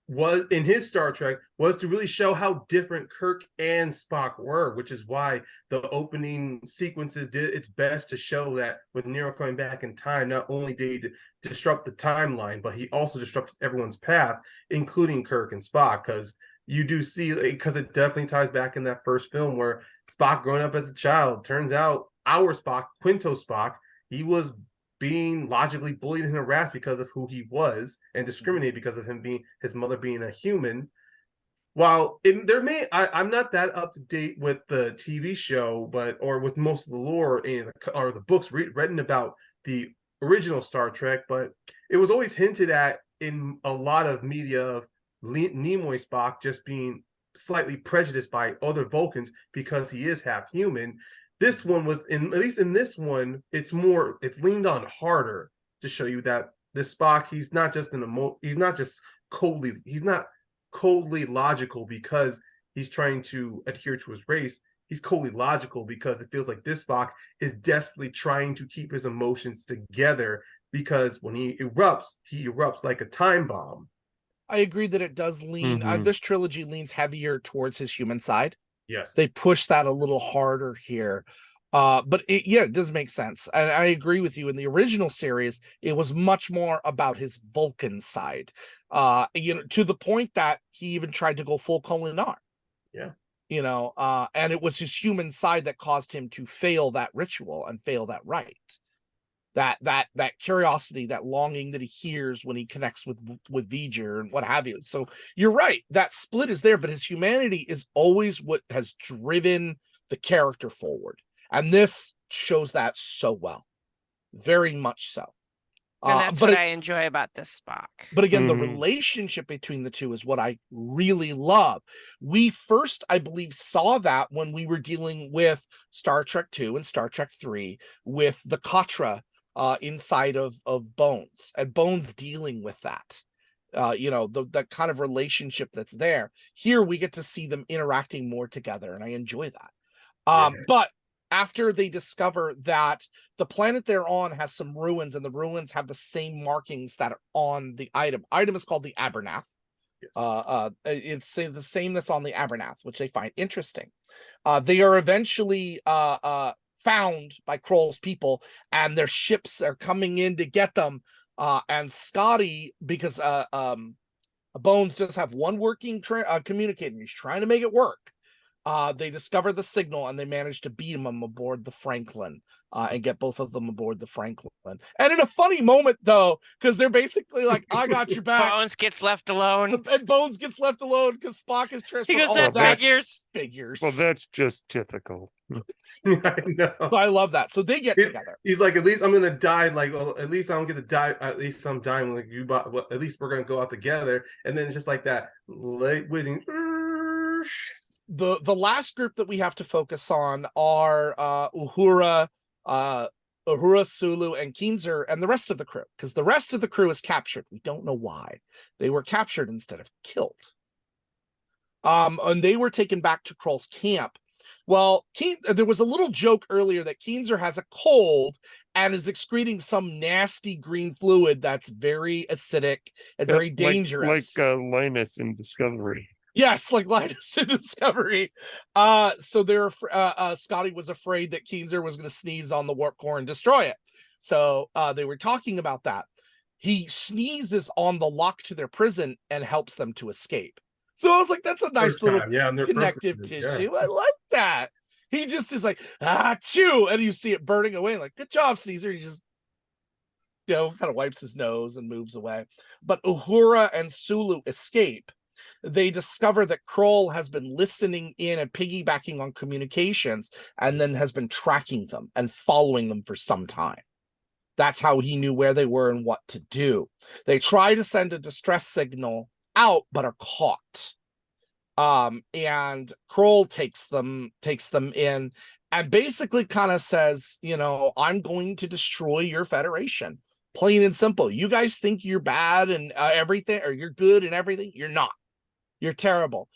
was to really show how different Kirk and Spock were, which is why the opening sequences did its best to show that with Nero coming back in time, not only did he disrupt the timeline, but he also disrupted everyone's path, including Kirk and Spock, because you do see, because it definitely ties back in that first film where Spock growing up as a child, turns out our Spock, Quinto Spock, he was being logically bullied and harassed because of who he was, and discriminated because of his mother being a human. While I'm not that up to date with the TV show, or with most of the lore or the books written about the original Star Trek, but it was always hinted at in a lot of media of Nimoy Spock just being slightly prejudiced by other Vulcans because he is half human. This one was at least in this one, it's leaned on harder to show you that this Spock, he's not coldly logical because he's trying to adhere to his race. He's coldly logical because it feels like this Spock is desperately trying to keep his emotions together, because when he erupts like a time bomb.
I agree that it does lean, this trilogy leans heavier towards his human side.
Yes.
They push that a little harder here. But it does make sense. And I agree with you. In the original series, it was much more about his Vulcan side. To the point that he even tried to go full Kolinar.
Yeah.
And it was his human side that caused him to fail that ritual and fail that rite. That curiosity, that longing that he hears when he connects with V'ger and what have you. So you're right, that split is there, but his humanity is always what has driven the character forward, and this shows that so well, very much so.
And that's what I enjoy about this Spock.
But again, the relationship between the two is what I really love. We first, I believe, saw that when we were dealing with Star Trek II and Star Trek III with the Katra inside of Bones, and Bones dealing with that, that kind of relationship that's there. Here we get to see them interacting more together, and I enjoy that. But after they discover that the planet they're on has some ruins, and the ruins have the same markings that are on the item is called the Abernath. Yes. It's the same that's on the Abernath, which they find interesting. They are eventually found by Kroll's people, and their ships are coming in to get them. And Scotty, because Bones does have one working communicator, he's trying to make it work. They discover the signal, and they manage to beat him aboard the Franklin, and get both of them aboard the Franklin. And in a funny moment, though, because they're basically like, "I got your back."
Bones gets left alone,
and Bones gets left alone because Spock is transferred.
He goes, "That
figures.
Well, that's just typical.
I know.
So I love that. So they get together.
He's like, at least I'm gonna die. Like, well, at least I don't get to die. At least I'm dying. Like you, but well, at least we're gonna go out together. And then it's just like that late whizzing.
The last group that we have to focus on are Uhura, Sulu, and Keenzer, and the rest of the crew, because the rest of the crew is captured. We don't know why. They were captured instead of killed. And they were taken back to Kroll's camp. Well, there was a little joke earlier that Keenzer has a cold and is excreting some nasty green fluid that's very acidic and very dangerous.
Like Linus in Discovery.
Yes, like Linus in Discovery. So Scotty was afraid that Keenzer was going to sneeze on the warp core and destroy it. So they were talking about that. He sneezes on the lock to their prison and helps them to escape. So I was like, that's a nice little connective tissue. Yeah. I like that. He just is like, chew. And you see it burning away. Like, good job, Caesar. He just, kind of wipes his nose and moves away. But Uhura and Sulu escape. they discover that Kroll has been listening in and piggybacking on communications and then has been tracking them and following them for some time. That's how he knew where they were and what to do. They try to send a distress signal out, but are caught. And Kroll takes them in and basically kind of says, you know, I'm going to destroy your Federation. Plain and simple. You guys think you're bad and everything, or you're good and everything. You're not. You're terrible.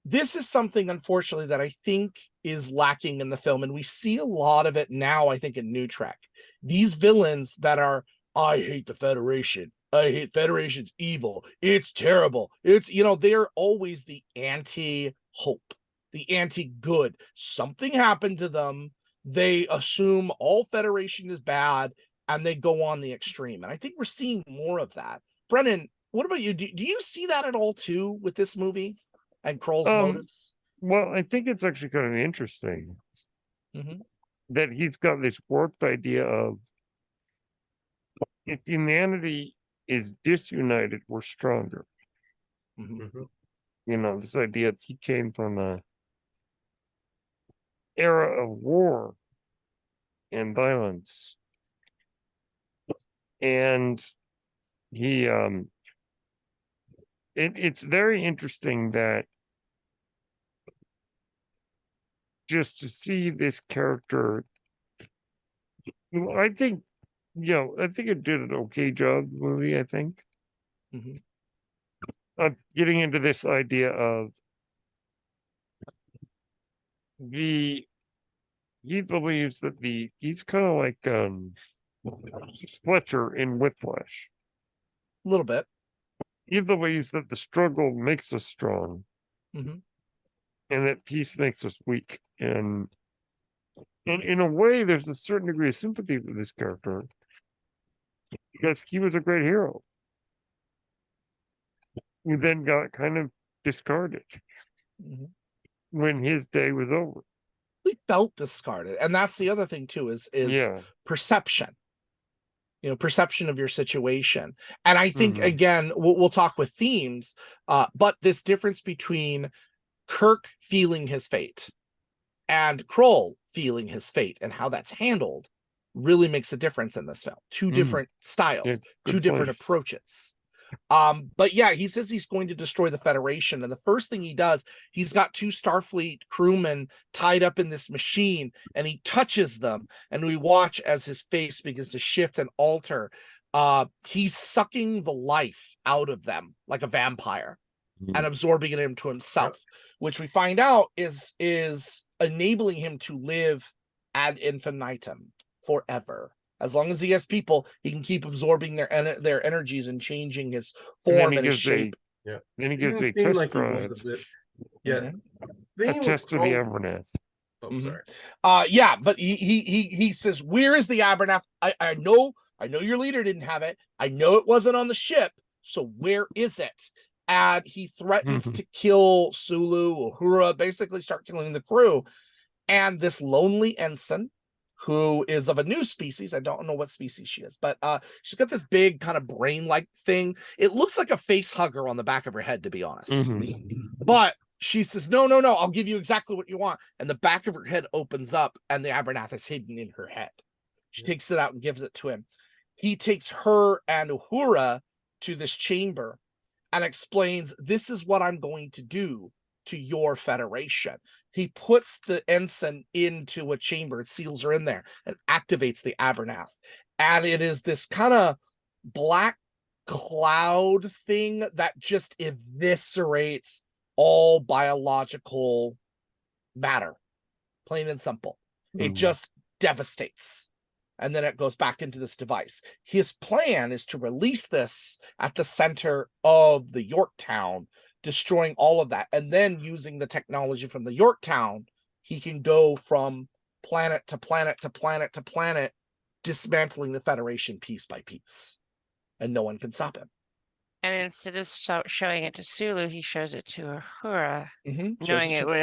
This is something, unfortunately, that I think is lacking in the film. And we see a lot of it now, I think, in New Trek. These villains that are, I hate the Federation. I hate Federation's evil. It's terrible. It's, you know, they're always the anti-hope, the anti-good. Something happened to them. They assume all Federation is bad and they go on the extreme. And I think we're seeing more of that. Brennan, what about you? Do you see that at all too with this movie and Kroll's motives?
Well, I think it's actually kind of interesting that he's got this warped idea of if humanity is disunited, we're stronger. You know, this idea that he came from a era of war and violence. And he it's very interesting that just to see this character, I think, you know, I think it did an okay job, the movie, I think. Getting into this idea of he believes that he's kind of like Fletcher in Whiplash.
A little bit.
He believes that the struggle makes us strong, and that peace makes us weak. And in a way, there's a certain degree of sympathy for this character because he was a great hero. He then got kind of discarded when his day was over.
We felt discarded, and that's the other thing too is perception. You know, perception of your situation. And I think again, we'll talk with themes, but this difference between Kirk feeling his fate and Kroll feeling his fate and how that's handled really makes a difference in this film. Two different styles, two different approaches. But yeah, he says he's going to destroy the Federation, and the first thing he does, he's got two Starfleet crewmen tied up in this machine, and he touches them, and we watch as his face begins to shift and alter. He's sucking the life out of them like a vampire and absorbing it into himself, which we find out is enabling him to live ad infinitum, forever. As long as he has people, he can keep absorbing their energies and changing his form and his shape.
Then he gives a test drive. A test to the Abernath.
Oh, sorry.
Yeah, but he says, "Where is the Abernath? I know your leader didn't have it. I know it wasn't on the ship. So where is it?" And he threatens to kill Sulu, Uhura, basically start killing the crew. And this lonely ensign, who is of a new species. I don't know what species she is, but she's got this big kind of brain-like thing. It looks like a face hugger on the back of her head, to be honest. But she says, no, I'll give you exactly what you want. And the back of her head opens up and the Abernath is hidden in her head. She takes it out and gives it to him. He takes her and Uhura to this chamber and explains, this is what I'm going to do to your Federation. He puts the ensign into a chamber, it seals her in there, and activates the Abernath. And it is this kind of black cloud thing that just eviscerates all biological matter. Plain and simple. It just devastates. And then it goes back into this device. His plan is to release this at the center of the Yorktown, destroying all of that. And then using the technology from the Yorktown, he can go from planet to planet to planet to planet, dismantling the Federation piece by piece. And no one can stop him.
And instead of showing it to Sulu, he shows it to Uhura, knowing it would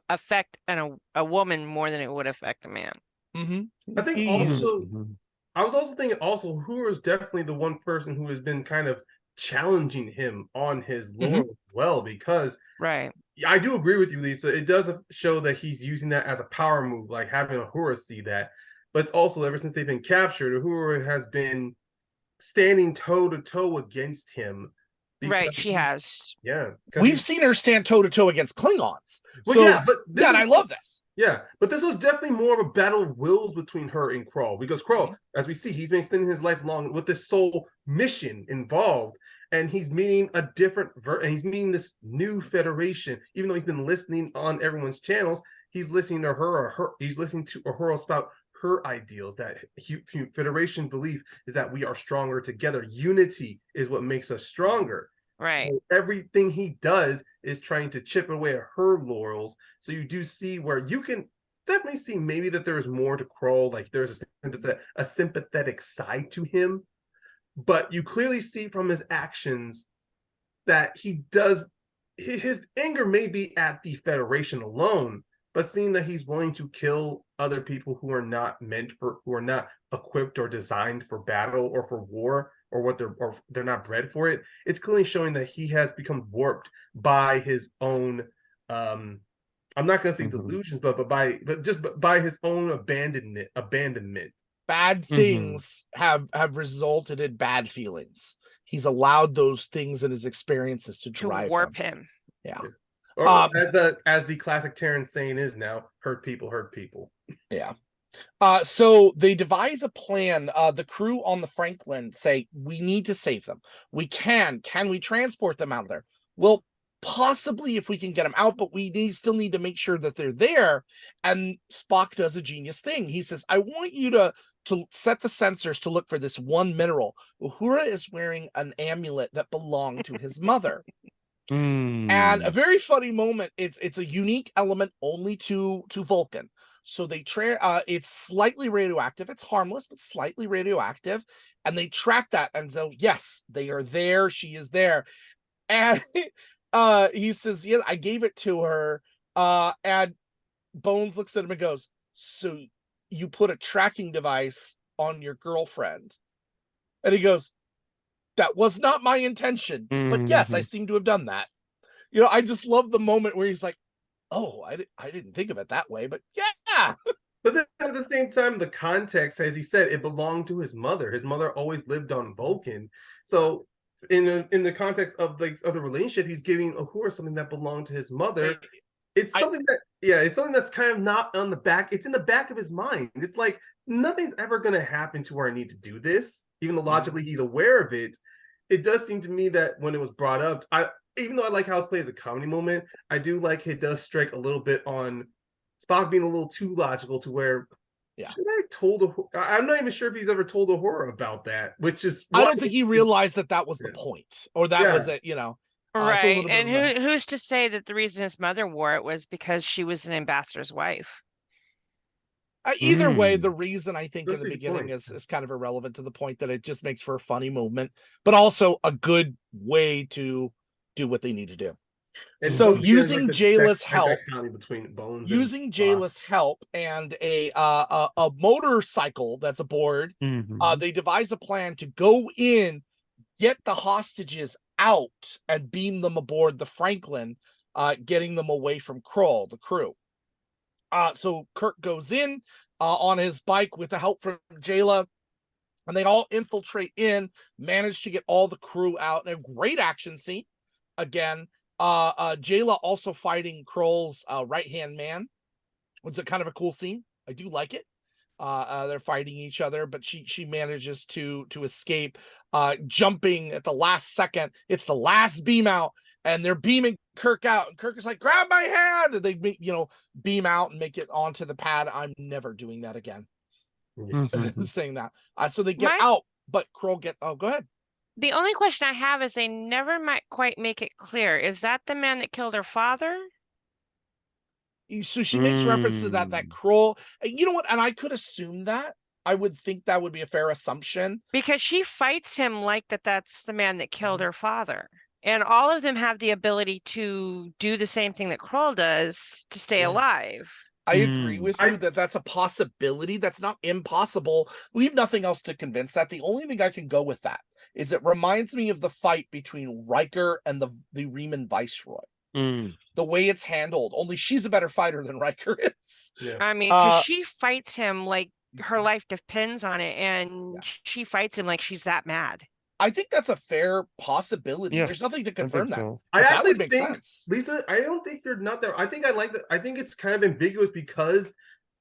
affect a woman more than it would affect a man.
I think also, I was also thinking Uhura is definitely the one person who has been kind of challenging him on his laurels as well, because
Right.
I do agree with you, Lisa. It does show that he's using that as a power move, like having Uhura see that. But it's also, ever since they've been captured, Uhura has been standing toe to toe against him.
Right, she has.
Yeah.
We've seen her stand toe to toe against Klingons.
Well,
so,
yeah, but
and I love this.
Yeah, but this was definitely more of a battle of wills between her and Krall, because Krall, as we see, he's been extending his life long with this sole mission involved, and he's meeting a different and he's meeting this new Federation. Even though he's been listening on everyone's channels, he's listening to he's listening to her about her ideals. That Federation belief is that we are stronger together. Unity is what makes us stronger.
Right.
So everything he does is trying to chip away at her laurels. So you do see where you can definitely see maybe that there's more to Krall, like there's a sympathetic side to him. But you clearly see from his actions that his anger may be at the Federation alone, but seeing that he's willing to kill other people who are not equipped or designed for battle or for war, or they're not bred for it, it's clearly showing that he has become warped by his own I'm not gonna say delusions, but by his own abandonment.
Bad things have resulted in bad feelings. He's allowed those things in his experiences to drive
warp him.
Yeah.
Or as the classic Terran saying is now, hurt people hurt people.
Yeah. So they devise a plan. The crew on the Franklin say, we need to save them. Can we transport them out of there? Well, possibly if we can get them out, but we still need to make sure that they're there. And Spock does a genius thing. He says, I want you to set the sensors to look for this one mineral. Uhura is wearing an amulet that belonged to his mother. And a very funny moment. It's a unique element only to Vulcan. So they it's slightly radioactive. It's harmless, but slightly radioactive. And they track that. And so, yes, they are there. She is there. And he says, yes, I gave it to her. And Bones looks at him and goes, so you put a tracking device on your girlfriend? And he goes, that was not my intention. But yes, I seem to have done that. I just love the moment where he's like, oh, I didn't think of it that way, but yeah.
But then at the same time, the context, as he said, it belonged to his mother. His mother always lived on Vulcan. So in the context of the relationship, he's giving Uhura something that belonged to his mother. It's something that's kind of not on the back. It's in the back of his mind. It's like nothing's ever going to happen to where I need to do this, even though logically he's aware of it. It does seem to me that when it was brought up, even though I like how it's played as a comedy moment, I do like it does strike a little bit on Spock being a little too logical to where, I'm not even sure if he's ever told Uhura about that, which is
I don't think he realized that was the point, or that was it,
Right. And who's to say that the reason his mother wore it was because she was an ambassador's wife?
Either way, the reason I think in the beginning is kind of irrelevant to the point that it just makes for a funny movement, but also a good way to do what they need to do. And so using Jayla's help, and a motorcycle that's aboard, they devise a plan to go in, get the hostages out, and beam them aboard the Franklin, getting them away from Krall, the crew. So Kirk goes in on his bike with the help from Jayla, and they all infiltrate in, manage to get all the crew out in a great action scene. Again, Jayla also fighting Krall's right-hand man, which is kind of a cool scene. I do like it. They're fighting each other, but she manages to escape, jumping at the last second. It's the last beam out, and they're beaming Kirk out, and Kirk is like, grab my hand, and they beam out and make it onto the pad. I'm never doing that again. Saying that. So they get out, but Krall go ahead.
The only question I have is they never might quite make it clear. Is that the man that killed her father?
So she makes reference to that Krall, you know what? And I could assume that. I would think that would be a fair assumption.
Because she fights him like that's the man that killed her father. And all of them have the ability to do the same thing that Krall does to stay alive.
I agree with you that that's a possibility. That's not impossible. We have nothing else to convince that. The only thing I can go with that is it reminds me of the fight between Riker and the Riemann Viceroy. The way it's handled, only she's a better fighter than Riker is.
Yeah.
I mean, because she fights him like her life depends on it, and she fights him like she's that mad.
I think that's a fair possibility.
Yes,
There's nothing to confirm that.
So.
I
that
actually
would make
think,
sense.
Lisa, I don't think you're not there. I think I like that. I think it's kind of ambiguous because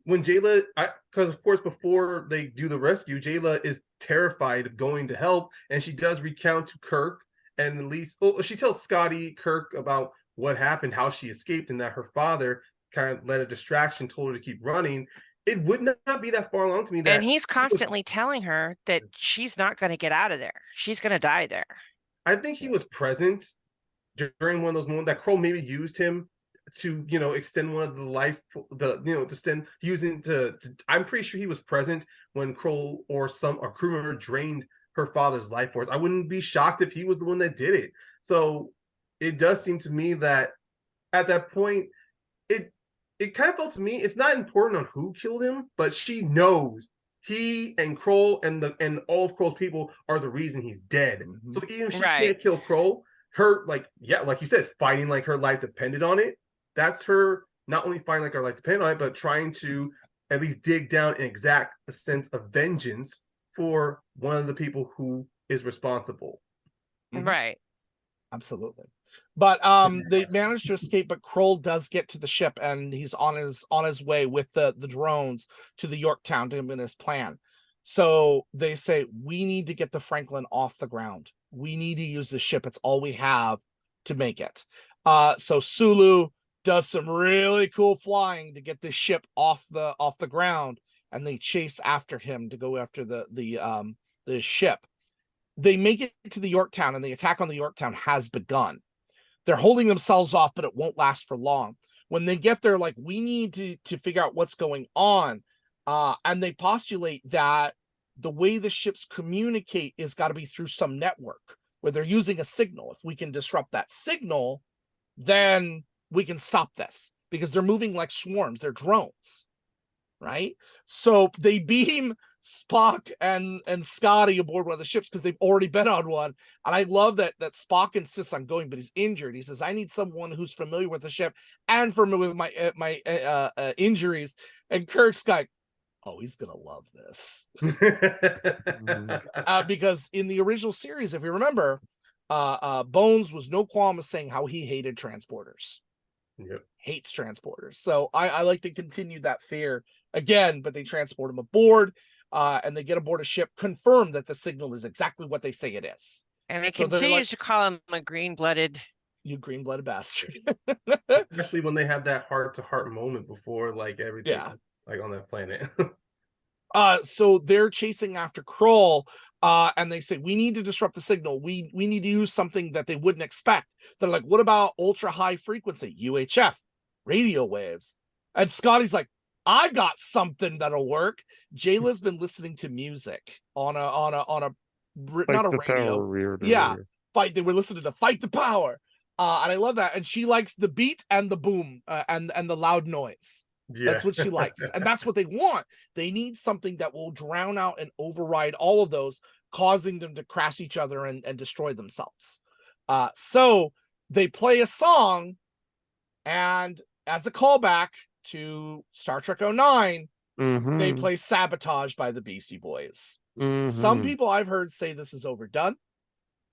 when Jayla, because of course before they do the rescue, Jayla is terrified of going to help, and she does recount to Kirk, and at least she tells Scotty, Kirk about what happened, how she escaped, and that her father kind of let a distraction, told her to keep running. It would not be that far along to me that,
and he's constantly telling her that she's not going to get out of there. She's going to die there.
I think he was present during one of those moments that Kroll maybe used him to, extend one of the life, to extend using to I'm pretty sure he was present when Kroll or a crew member drained her father's life force. I wouldn't be shocked if he was the one that did it. So it does seem to me that at that point, it kind of felt to me it's not important on who killed him, but she knows he and Kroll and all of Kroll's people are the reason he's dead. Mm-hmm. So even if she can't kill Kroll, her like you said, fighting like her life depended on it. That's her not only fighting like her life depended on it, but trying to at least dig down and exact a sense of vengeance for one of the people who is responsible.
Mm-hmm. Right.
Absolutely. But they managed to escape, but Kroll does get to the ship, and he's on his way with the drones to the Yorktown to implement his plan. So they say, we need to get the Franklin off the ground. We need to use the ship. It's all we have to make it. So Sulu does some really cool flying to get the ship off the ground, and they chase after him to go after the ship. They make it to the Yorktown, and the attack on the Yorktown has begun. They're holding themselves off, but it won't last for long. When they get there, like, we need to figure out what's going on. And they postulate that the way the ships communicate is got to be through some network where they're using a signal. If we can disrupt that signal, then we can stop this, because they're moving like swarms. They're drones, right? So they beam Spock and Scotty aboard one of the ships because they've already been on one. And I love that Spock insists on going, but he's injured. He says, I need someone who's familiar with the ship and familiar with my injuries. And Kirk's like, oh, he's gonna love this. Because in the original series, if you remember, Bones was no qualm of saying how he hated transporters.
Yep.
Hates transporters. So I like to continue that fear again, but they transport him aboard, and they get aboard a ship, confirm that the signal is exactly what they say it is.
And it continues to call him a green-blooded.
You green-blooded bastard.
Especially when they have that heart-to-heart moment before, like, everything, like, on that planet.
So they're chasing after Kroll, and they say, we need to disrupt the signal. We need to use something that they wouldn't expect. They're like, what about ultra-high frequency, UHF, radio waves? And Scotty's like, I got something that'll work. Jayla's been listening to music on a not a radio. They were listening to Fight the Power. And I love that. And she likes the beat and the boom and the loud noise. Yeah. That's what she likes. And that's what they want. They need something that will drown out and override all of those, causing them to crash each other and destroy themselves. So they play a song, and as a callback to Star Trek 09, they play Sabotage by the Beastie Boys. Some people I've heard say this is overdone.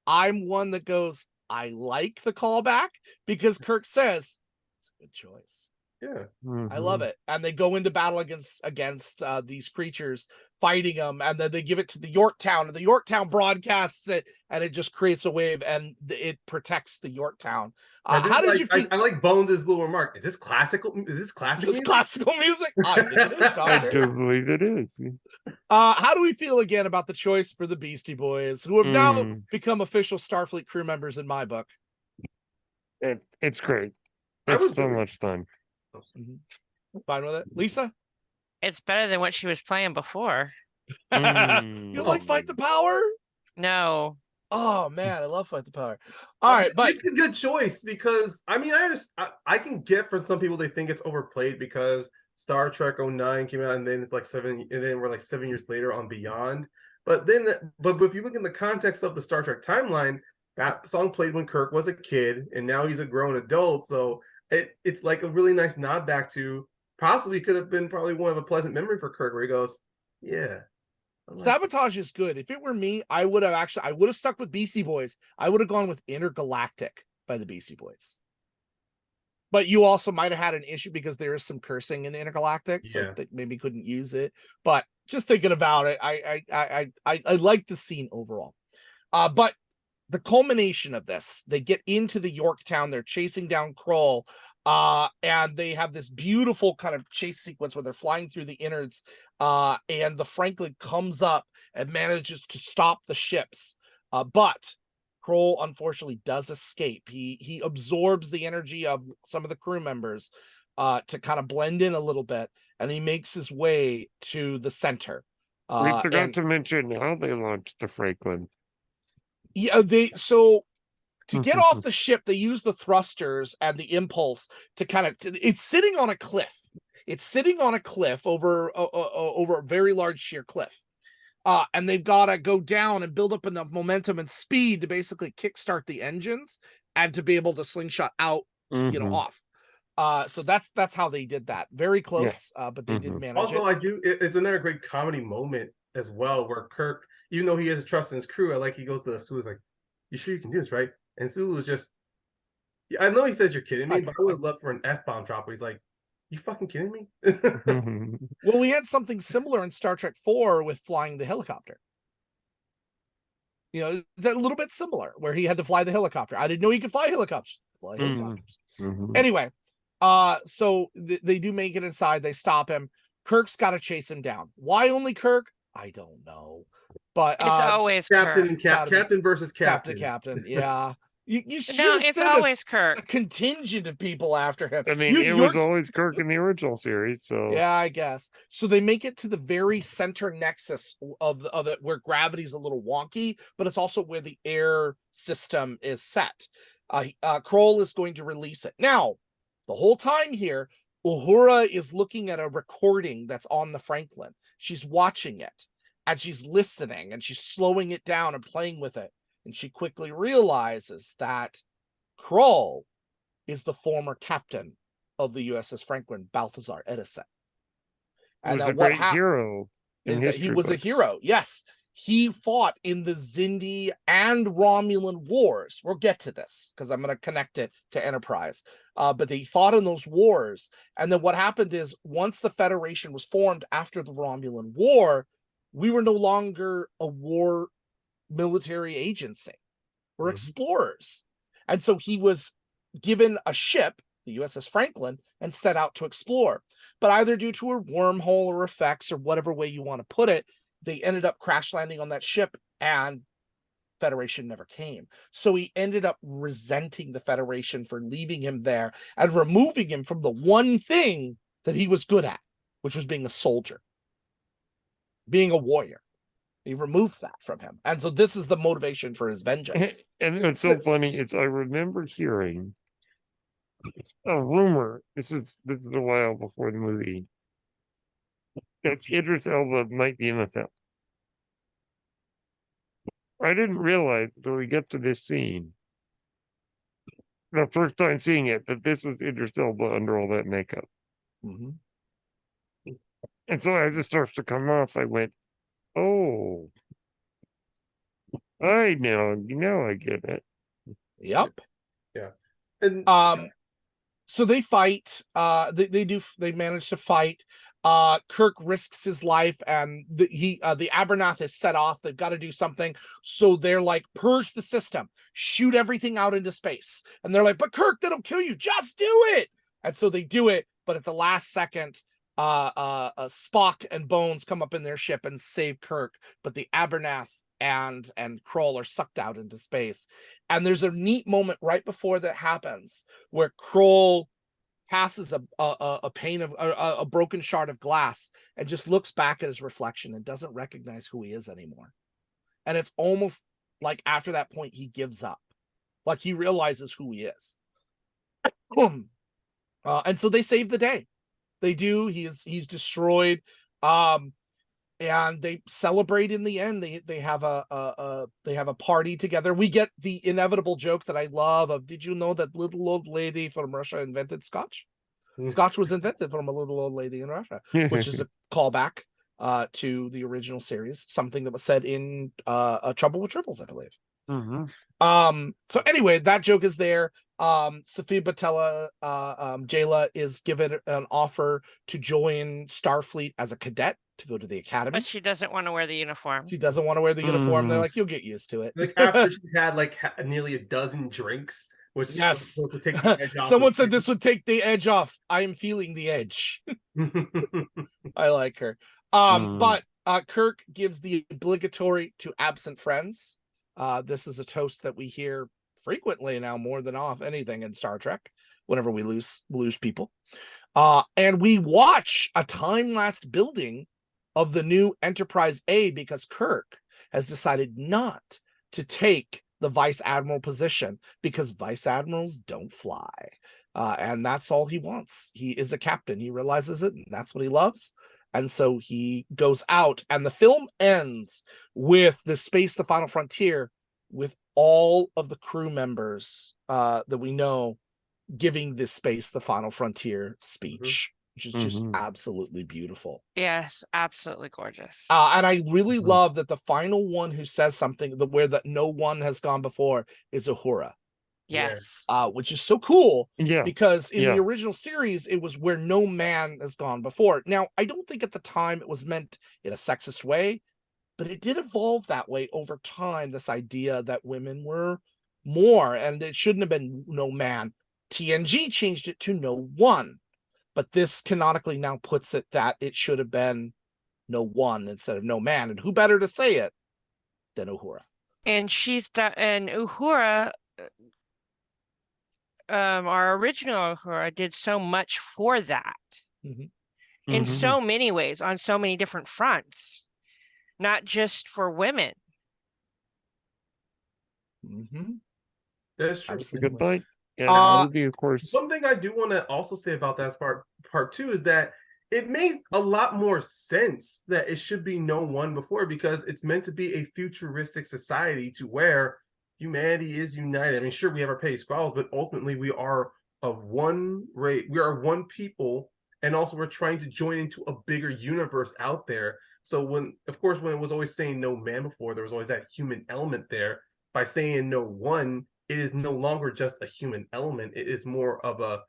I'm one that goes, I like the callback, because Kirk says it's a good choice.
Yeah,
I love it. And they go into battle against these creatures, fighting them, and then they give it to the Yorktown, and the Yorktown broadcasts it, and it just creates a wave, and it protects the Yorktown. How did you feel?
I like Bones' little remark. Is this classical? Is this classical?
Is this classical music? I think it is, Doctor.
I do believe it is.
How do we feel again about the choice for the Beastie Boys, who have now become official Starfleet crew members in my book?
It's great. It's so much fun.
Fine with it, Lisa?
It's better than what she was playing before.
You like Fight the Power?
No.
Oh man, I love Fight the Power. All right, but
it's a good choice, because I mean, I can get for some people they think it's overplayed because Star Trek '09 came out, and then it's like 7, and then we're like 7 years later on Beyond. But then, but if you look in the context of the Star Trek timeline, that song played when Kirk was a kid, and now he's a grown adult. So it's like a really nice nod back to possibly could have been probably one of a pleasant memory for Kirk, where he goes, "Yeah."
Sabotage is good. If it were me, I would have stuck with Beastie Boys. I would have gone with Intergalactic by the Beastie Boys. But you also might have had an issue because there is some cursing in Intergalactic, so they maybe couldn't use it. But just thinking about it, I like the scene overall. But the culmination of this, they get into the Yorktown, they're chasing down Kroll, and they have this beautiful kind of chase sequence where they're flying through the innards, and the Franklin comes up and manages to stop the ships. But Kroll unfortunately does escape. He absorbs the energy of some of the crew members to kind of blend in a little bit, and he makes his way to the center.
We forgot to mention how they launched the Franklin.
Yeah, to get off the ship, they use the thrusters and the impulse to kind of. It's sitting on a cliff. It's sitting on a cliff over a very large sheer cliff. And they've got to go down and build up enough momentum and speed to basically kickstart the engines and to be able to slingshot out, off. So that's how they did that. Very close, but they did manage
also,
it.
It's another great comedy moment as well, where Kirk, even though he has trust in his crew, he goes to Sulu's like, "You sure you can do this, right?" And Sulu was just, I know he says you're kidding me, but I would love for an F-bomb drop where he's like, "You fucking kidding me?"
Well, we had something similar in Star Trek 4 with flying the helicopter. It's a little bit similar where he had to fly the helicopter. I didn't know he could fly helicopters. Anyway, so they do make it inside. They stop him. Kirk's got to chase him down. Why only Kirk? I don't know. But
it's always
Captain
Kirk.
and Captain versus Captain.
Captain. Yeah. You should
No,
have
it's
sent
always
a
Kirk.
contingent of people after him.
I mean, it was always Kirk in the original series. So
yeah, I guess. So they make it to the very center nexus of it, where gravity's a little wonky, but it's also where the air system is set. Kroll is going to release it. Now, the whole time here, Uhura is looking at a recording that's on the Franklin. She's watching it, and she's listening, and she's slowing it down and playing with it. And she quickly realizes that Kroll is the former captain of the USS Franklin, Balthazar Edison.
And what hero
is that he was a hero. Yes, he fought in the Xindi and Romulan wars. We'll get to this because I'm going to connect it to Enterprise. But they fought in those wars. And then what happened is, once the Federation was formed after the Romulan War, we were no longer a war military agency. We're explorers. And so he was given a ship, the USS Franklin, and set out to explore. But either due to a wormhole or effects or whatever way you want to put it, they ended up crash landing on that ship, and Federation never came. So he ended up resenting the Federation for leaving him there and removing him from the one thing that he was good at, which was being a soldier, being a warrior. He removed that from him. And so this is the motivation for his vengeance.
And it's so funny. I remember hearing a rumor. This is a while before the movie, that Idris Elba might be in the film. I didn't realize until we get to this scene, the first time seeing it, that this was Idris Elba under all that makeup. And so as it starts to come off, I went, "Oh, I know, I get it."
Yep.
Yeah. And
so they fight. They manage to fight. Kirk risks his life, and the Abernath is set off. They've got to do something. So they're like, purge the system, shoot everything out into space. And they're like, "But Kirk, that'll kill you. Just do it." And so they do it. But at the last second, Spock and Bones come up in their ship and save Kirk. But the Abernath and Kroll are sucked out into space. And there's a neat moment right before that happens where Kroll passes a pane of a broken shard of glass and just looks back at his reflection and doesn't recognize who he is anymore. And it's almost like after that point he gives up, like he realizes who he is. And so they save the day. They do. He's destroyed. And they celebrate in the end. They have a party together. We get the inevitable joke that I love of, did you know that little old lady from Russia invented Scotch? Scotch was invented from a little old lady in Russia, which is a callback to the original series, something that was said in A Trouble with Triples, I believe. So anyway, that joke is there. Sophia Botella, Jayla is given an offer to join Starfleet as a cadet to go to the academy.
But she doesn't want to wear the uniform.
She doesn't want to wear the uniform. They're like, you'll get used to it.
Like after she's had like nearly a dozen drinks, which
yes,
to take the edge off.
Someone said this would take the edge off. I am feeling the edge. I like her. But Kirk gives the obligatory to absent friends. This is a toast that we hear frequently now, more than off anything in Star Trek, whenever we lose people. And we watch a time-lapsed building of the new Enterprise A because Kirk has decided not to take the vice admiral position because vice admirals don't fly. And that's all he wants. He is a captain. He realizes it, and that's what he loves. And so he goes out, and the film ends with the space, the final frontier, with all of the crew members that we know giving this space, the final frontier speech, which is just absolutely beautiful.
Yes, absolutely gorgeous.
And I really love that the final one who says something that no one has gone before is Uhura.
Yes.
Which is so cool.
Yeah.
Because in the original series, it was where no man has gone before. Now, I don't think at the time it was meant in a sexist way, but it did evolve that way over time, this idea that women were more, and it shouldn't have been no man. TNG changed it to no one. But this canonically now puts it that it should have been no one instead of no man. And who better to say it than Uhura? And
Uhura, our original Uhura, did so much for that in so many ways, on so many different fronts, not just for women.
That's true.
That's a good point. Yeah, movie, of course.
One thing I do want to also say about that part two is that it made a lot more sense that it should be no one before, because it's meant to be a futuristic society to where humanity is united. I mean, sure, we have our petty squabbles, but ultimately we are of one race. We are one people, and also we're trying to join into a bigger universe out there. So when it was always saying no man before, there was always that human element there. By saying no one, it is no longer just a human element. It is more of a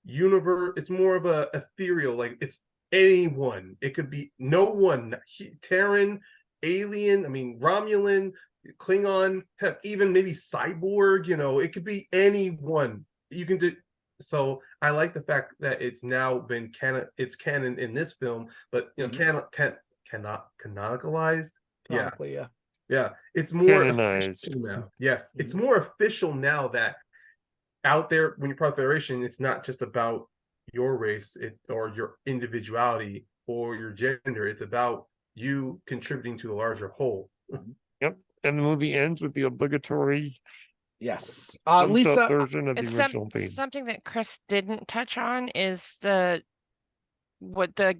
universe. It's more of a ethereal, like it's anyone. It could be no one. Terran, alien, I mean, Romulan, Klingon, heck, even maybe cyborg, it could be anyone. You can do. So I like the fact that it's now been canon in this film, but canonicalized. Yeah, it's more official now. Yes, it's more official now that out there, when you're part of the Federation, it's not just about your race or your individuality or your gender. It's about you contributing to the larger whole.
Yep, and the movie ends with the obligatory
Lisa
version of the original theme.
Something that Chris didn't touch on is the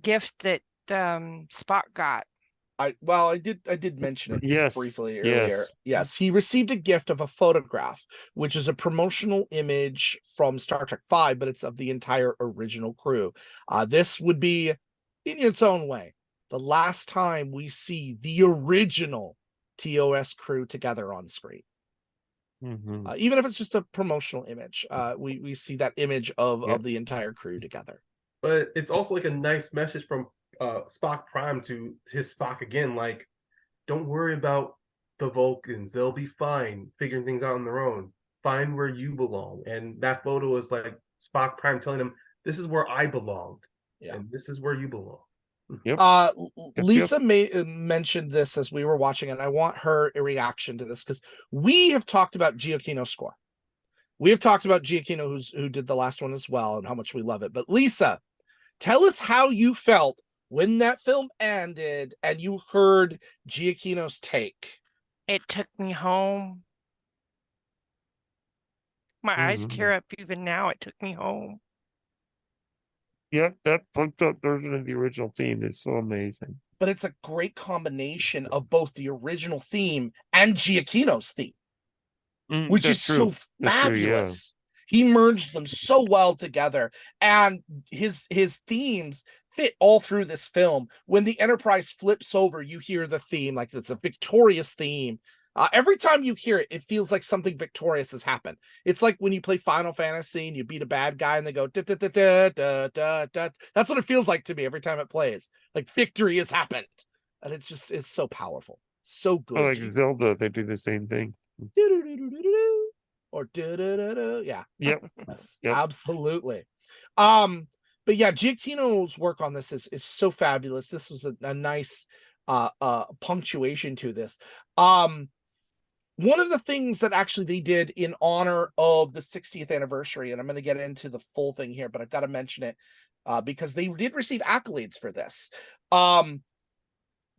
gift that Spock got.
I did mention it briefly
earlier.
Yes, he received a gift of a photograph, which is a promotional image from Star Trek V, but it's of the entire original crew. This would be, in its own way, the last time we see the original TOS crew together on screen. Even if it's just a promotional image, we see that image of the entire crew together.
But it's also like a nice message from Spock Prime to his Spock again, like, don't worry about the Vulcans, they'll be fine figuring things out on their own. Find where you belong. And that photo is like Spock Prime telling him, this is where I belong, and this is where you belong.
Lisa mentioned this as we were watching, and I want her reaction to this, because we have talked about Giacchino's score. We have talked about Giacchino, who did the last one as well, and how much we love it. But Lisa, tell us how you felt when that film ended and you heard Giacchino's take.
It took me home. My eyes tear up even now. It took me home.
Yep, that funked up version of the original theme is so amazing.
But it's a great combination of both the original theme and Giacchino's theme, which is
That's true.
so
That's true, yeah.
fabulous. He merged them so well together, and his themes fit all through this film. When the Enterprise flips over, you hear the theme, like it's a victorious theme. Every time you hear it, it feels like something victorious has happened. It's like when you play Final Fantasy and you beat a bad guy and they go da, da, da, da, da, da, da. That's what it feels like to me every time it plays. Like victory has happened. And it's so powerful. So good.
Like Zelda, they do the same thing.
Or yeah.
Yep.
Yes,
Yep.
absolutely. But yeah, Giacchino's work on this is so fabulous. This was a nice punctuation to this. One of the things that actually they did in honor of the 60th anniversary, and I'm going to get into the full thing here, but I've got to mention it because they did receive accolades for this.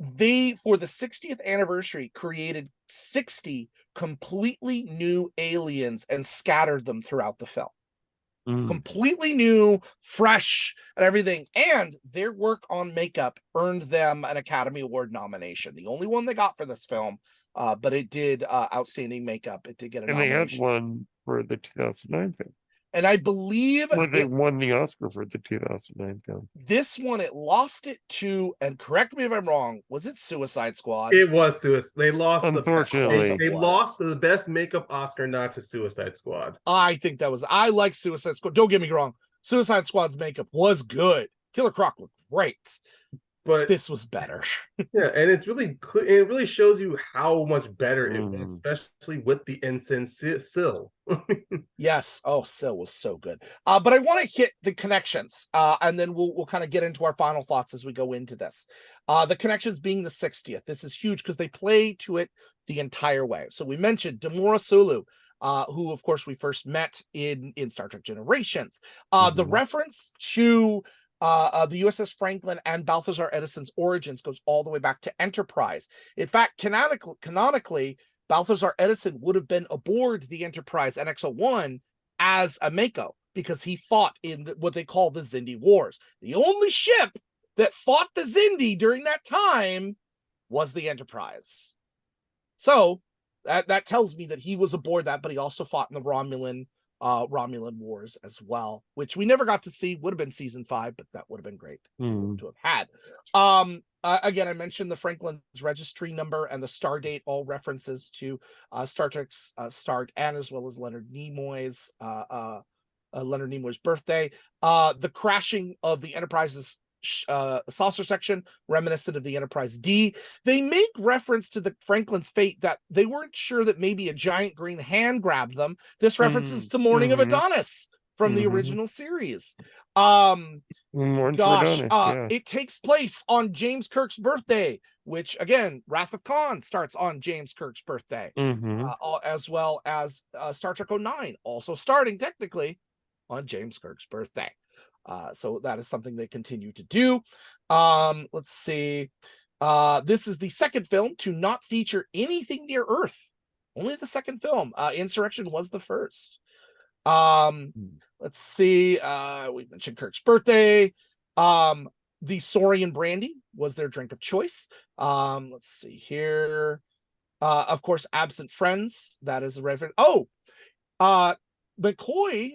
They, for the 60th anniversary, created 60 completely new aliens and scattered them throughout the film. Completely new, fresh, and everything. And their work on makeup earned them an Academy Award nomination. The only one they got for this film, but it did outstanding makeup. It did get a nomination.
And they had one for the 2009 film.
And I believe
they won the Oscar for the 2009 film.
This one, it lost it to, and correct me if I'm wrong, was it Suicide Squad?
It was Suicide. They lost.
Unfortunately,
they lost the best makeup Oscar not to Suicide Squad.
I think that was. I like Suicide Squad. Don't get me wrong. Suicide Squad's makeup was good. Killer Croc looked great. But this was better.
Yeah, and it's really clear. It really shows you how much better it was, especially with the ensign Syl.
Yes. Oh, Syl was so good. But I want to hit the connections, and then we'll kind of get into our final thoughts as we go into this. The connections being the 60th. This is huge because they play to it the entire way. So we mentioned Demora Sulu, who of course we first met in Star Trek Generations. The reference to the USS Franklin and Balthazar Edison's origins goes all the way back to Enterprise. In fact, canonically, Balthazar Edison would have been aboard the Enterprise NX-01 as a Mako because he fought in what they call the Xindi Wars. The only ship that fought the Xindi during that time was the Enterprise. So that tells me that he was aboard that, but he also fought in the Romulan Wars as well, which we never got to see. Would have been season 5, but that would have been great to have had. Again, I mentioned the Franklin's registry number and the star date, all references to Star Trek's start, and as well as Leonard Nimoy's birthday. The crashing of the Enterprise's saucer section, reminiscent of the Enterprise D. They make reference to the Franklin's fate that they weren't sure that maybe a giant green hand grabbed them. This references to Morning of Adonis from the original series. It takes place on James Kirk's birthday, which again, Wrath of Khan starts on James Kirk's birthday, as well as Star Trek 09, also starting technically on James Kirk's birthday. So that is something they continue to do. Let's see. This is the second film to not feature anything near Earth. Only the second film. Insurrection was the first. Let's see. We mentioned Kirk's birthday. The Saurian brandy was their drink of choice. Let's see here. Of course, absent friends. That is a reference. McCoy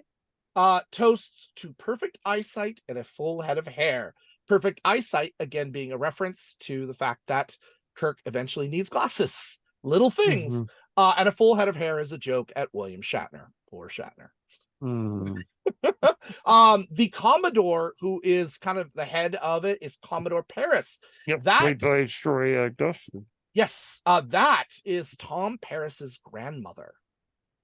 toasts to perfect eyesight and a full head of hair. Perfect eyesight, again, being a reference to the fact that Kirk eventually needs glasses. Little things. And a full head of hair is a joke at William Shatner. Poor Shatner. The Commodore, who is kind of the head of it, is Commodore Paris.
Yep, played by Troy Dustin.
Yes, that is Tom Paris's grandmother.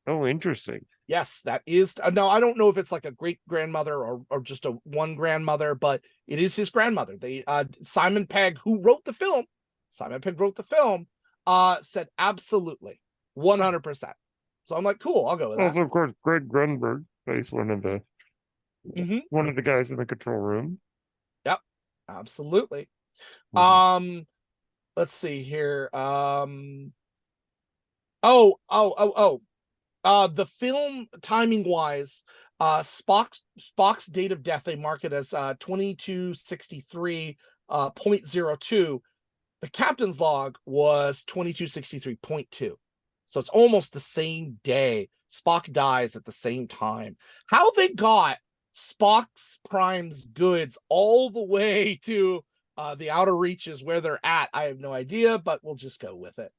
Oh, interesting.
Yes, that is. No, I don't know if it's like a great grandmother or just a one grandmother, but it is his grandmother. They Simon Pegg, who wrote the film, said absolutely 100%. So I'm like, cool, I'll go with that.
Also, of course, Greg Grunberg plays one of the guys in the control room.
Yep, absolutely. Let's see here. The film, timing wise, Spock's date of death, they mark it as 2263.02. The captain's log was 2263.2. So it's almost the same day. Spock dies at the same time. How they got Spock's Prime's goods all the way to the outer reaches where they're at, I have no idea, but we'll just go with it.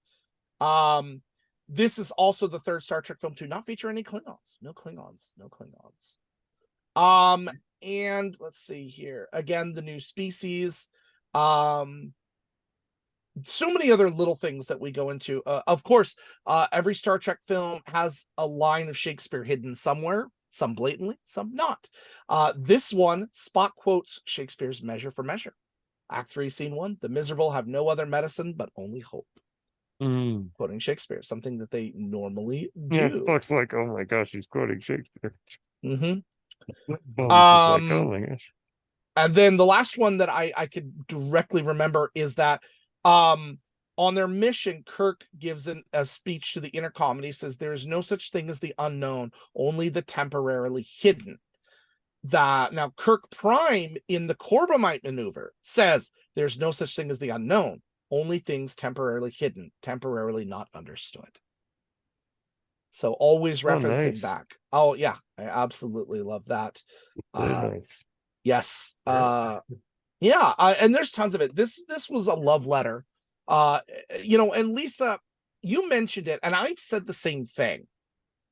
This is also the third Star Trek film to not feature any Klingons. No Klingons. And let's see here. Again, the new species. So many other little things that we go into. Of course, every Star Trek film has a line of Shakespeare hidden somewhere, some blatantly, some not. This one, Spock quotes Shakespeare's Measure for Measure. Act 3, Scene 1, the miserable have no other medicine but only hope. Quoting Shakespeare, something that they normally do.
Yeah, Spock's like, oh my gosh, he's quoting Shakespeare.
Bones
is like, oh my gosh.
And then the last one that I could directly remember is that on their mission, Kirk gives a speech to the intercom, and he says, there is no such thing as the unknown, only the temporarily hidden. Now, Kirk Prime in the Corbomite maneuver says there's no such thing as the unknown, only things temporarily hidden, temporarily not understood. So always referencing back. Oh, yeah, I absolutely love that.
Nice.
Yes. And there's tons of it. This was a love letter. And Lisa, you mentioned it, and I've said the same thing.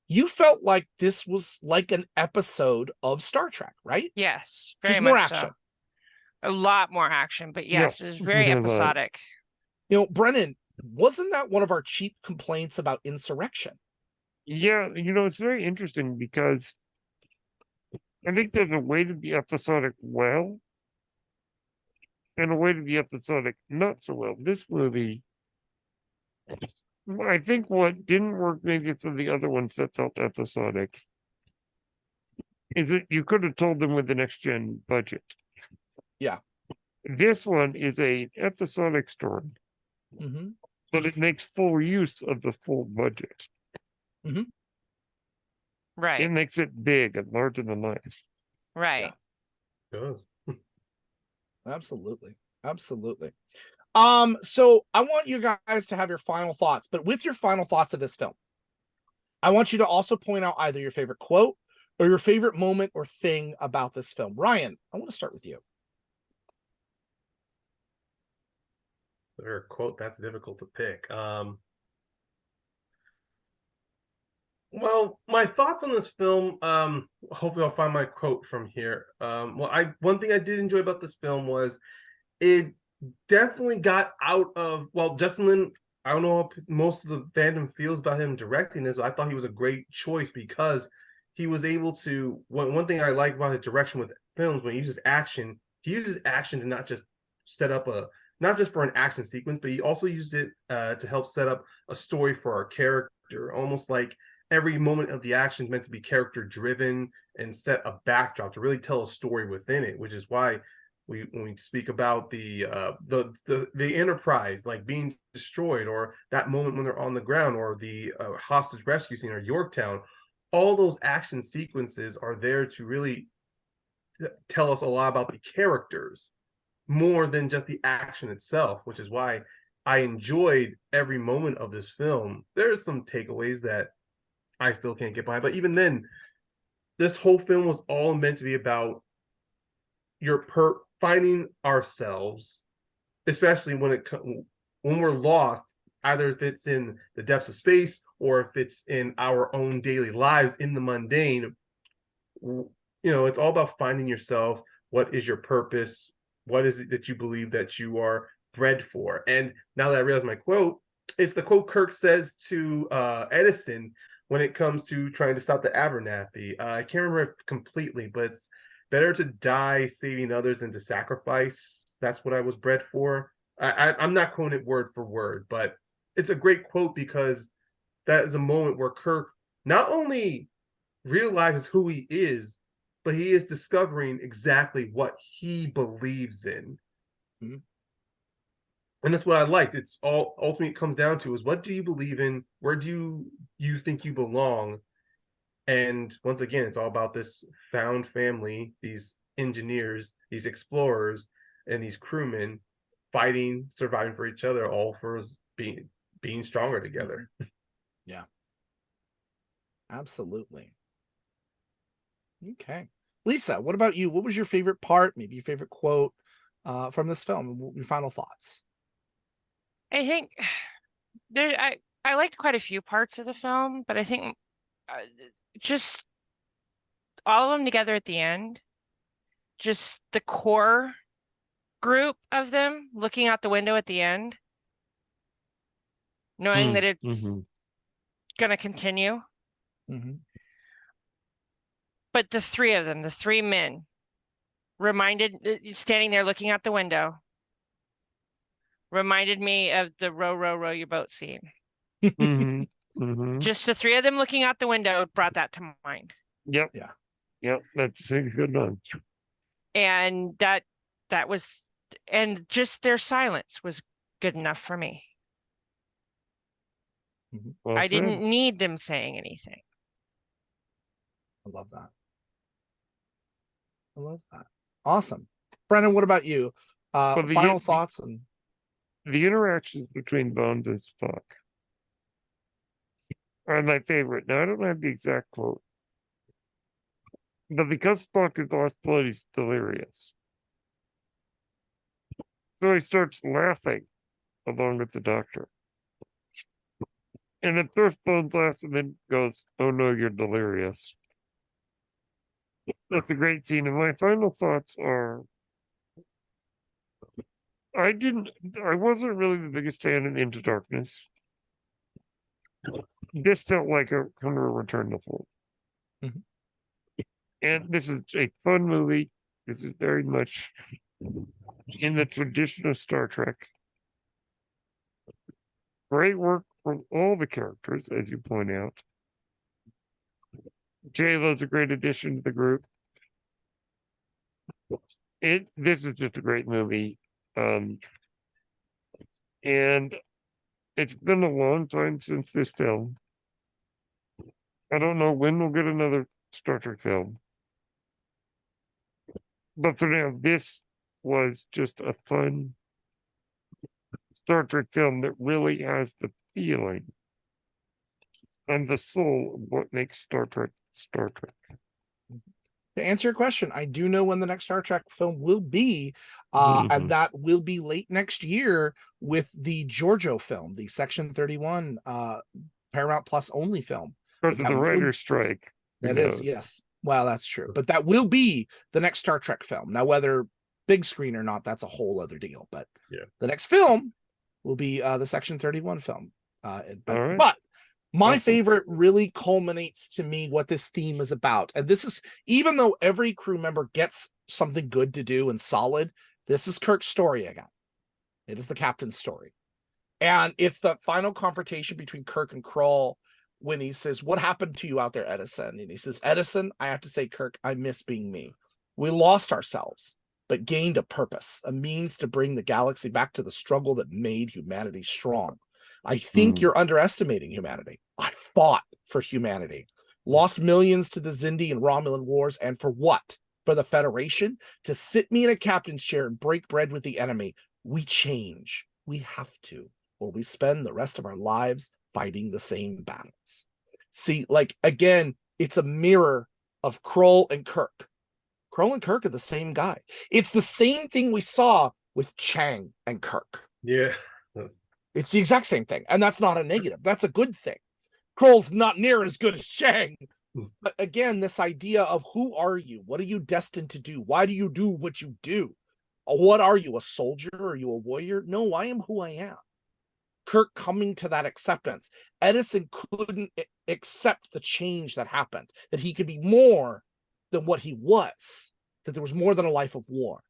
You felt like this was like an episode of Star Trek, right?
Yes.
Just more action.
So. A lot more action, but yes, it's very episodic.
Brennan, wasn't that one of our cheap complaints about Insurrection?
Yeah, it's very interesting because I think there's a way to be episodic well and a way to be episodic not so well. This movie, I think what didn't work maybe for the other ones that felt episodic is that you could have told them with the next gen budget.
Yeah.
This one is an episodic story, but it makes full use of the full budget.
Right.
It makes it big and larger than life.
Right.
Yeah.
Absolutely. So I want you guys to have your final thoughts, but with your final thoughts of this film, I want you to also point out either your favorite quote or your favorite moment or thing about this film. Ryan, I want to start with you.
Or quote that's difficult to pick. Well, my thoughts on this film, hopefully I'll find my quote from here. One thing I did enjoy about this film was it definitely got out of, Justin Lin, I don't know how most of the fandom feels about him directing this, but I thought he was a great choice because he was able to, one thing I like about his direction with films, when he uses action to not just set up not just for an action sequence, but he also used it to help set up a story for our character, almost like every moment of the action is meant to be character driven and set a backdrop to really tell a story within it, which is why when we speak about the Enterprise like being destroyed, or that moment when they're on the ground, or the hostage rescue scene, or Yorktown, all those action sequences are there to really tell us a lot about the characters more than just the action itself, which is why I enjoyed every moment of this film. There's some takeaways that I still can't get behind, but even then, this whole film was all meant to be about finding ourselves, especially when we're lost, either if it's in the depths of space or if it's in our own daily lives in the mundane. It's all about finding yourself. What is your purpose? What is it that you believe that you are bred for? And now that I realize my quote, it's the quote Kirk says to Edison when it comes to trying to stop the Abernathy. I can't remember it completely, but it's better to die saving others than to sacrifice. That's what I was bred for. I'm not quoting it word for word, but it's a great quote because that is a moment where Kirk not only realizes who he is, but he is discovering exactly what he believes in. And that's what I liked. It's all ultimately comes down to is, what do you believe in? Where do you you think you belong. And once again, it's all about this found family, these engineers, these explorers, and these crewmen fighting, surviving for each other, all for being stronger together.
Yeah. Absolutely. Okay. Lisa, what about you? What was your favorite part, maybe your favorite quote from this film? Your final thoughts?
I think I liked quite a few parts of the film, but I think just all of them together at the end, just the core group of them looking out the window at the end, knowing that it's going to continue. But the three of them, the three men, standing there looking out the window, reminded me of the row, row, row your boat scene. Just the three of them looking out the window brought that to mind.
Yep.
Yeah.
Yep. That's a good one.
And that was, and just their silence was good enough for me.
Well
I
said.
didn't need them saying anything.
I love that. I love that. Awesome. Brennan, what about you? Final thoughts and
the interactions between Bones and Spock are my favorite. Now I don't have the exact quote, but because Spock has lost blood, he's delirious. So he starts laughing along with the doctor. And at first Bones laughs and then goes, "Oh no, you're delirious." That's a great scene. And my final thoughts are, I wasn't really the biggest fan of Into Darkness. This felt like a kind of a return to form. And this is a fun movie. This is very much in the tradition of Star Trek. Great work from all the characters, as you point out. J-Lo's a great addition to the group. This is just a great movie. And it's been a long time since this film. I don't know when we'll get another Star Trek film. But for now, this was just a fun Star Trek film that really has the feeling and the soul of what makes Star Trek Star Trek.
To answer your question, I do know when the next Star Trek film will be, and that will be late next year with the Giorgio film, the Section 31 Paramount Plus only film.
Because of the writer's strike.
That is, yes. Well, that's true. But that will be the next Star Trek film. Now, whether big screen or not, that's a whole other deal. But the next film will be the Section 31 film. But my favorite really culminates to me what this theme is about. And this is, even though every crew member gets something good to do and solid, this is Kirk's story again. It is the captain's story. And it's the final confrontation between Kirk and Kroll when he says, "What happened to you out there, Edison?" And he says, "Edison, I have to say, Kirk, I miss being me. We lost ourselves, but gained a purpose, a means to bring the galaxy back to the struggle that made humanity strong. I think you're underestimating humanity. I fought for humanity, lost millions to the Xindi and Romulan wars, and for what? For the Federation? To sit me in a captain's chair and break bread with the enemy. We change. We have to, or we spend the rest of our lives fighting the same battles." See, like, again, it's a mirror of Kroll and Kirk. Kroll and Kirk are the same guy. It's the same thing we saw with Chang and Kirk.
Yeah.
It's the exact same thing. And that's not a negative. That's a good thing. Kroll's not near as good as Chang. But again, this idea of who are you? What are you destined to do? Why do you do what you do? What are you, a soldier? Are you a warrior? No, I am who I am. Kirk coming to that acceptance. Edison couldn't accept the change that happened, that he could be more than what he was, that there was more than a life of war.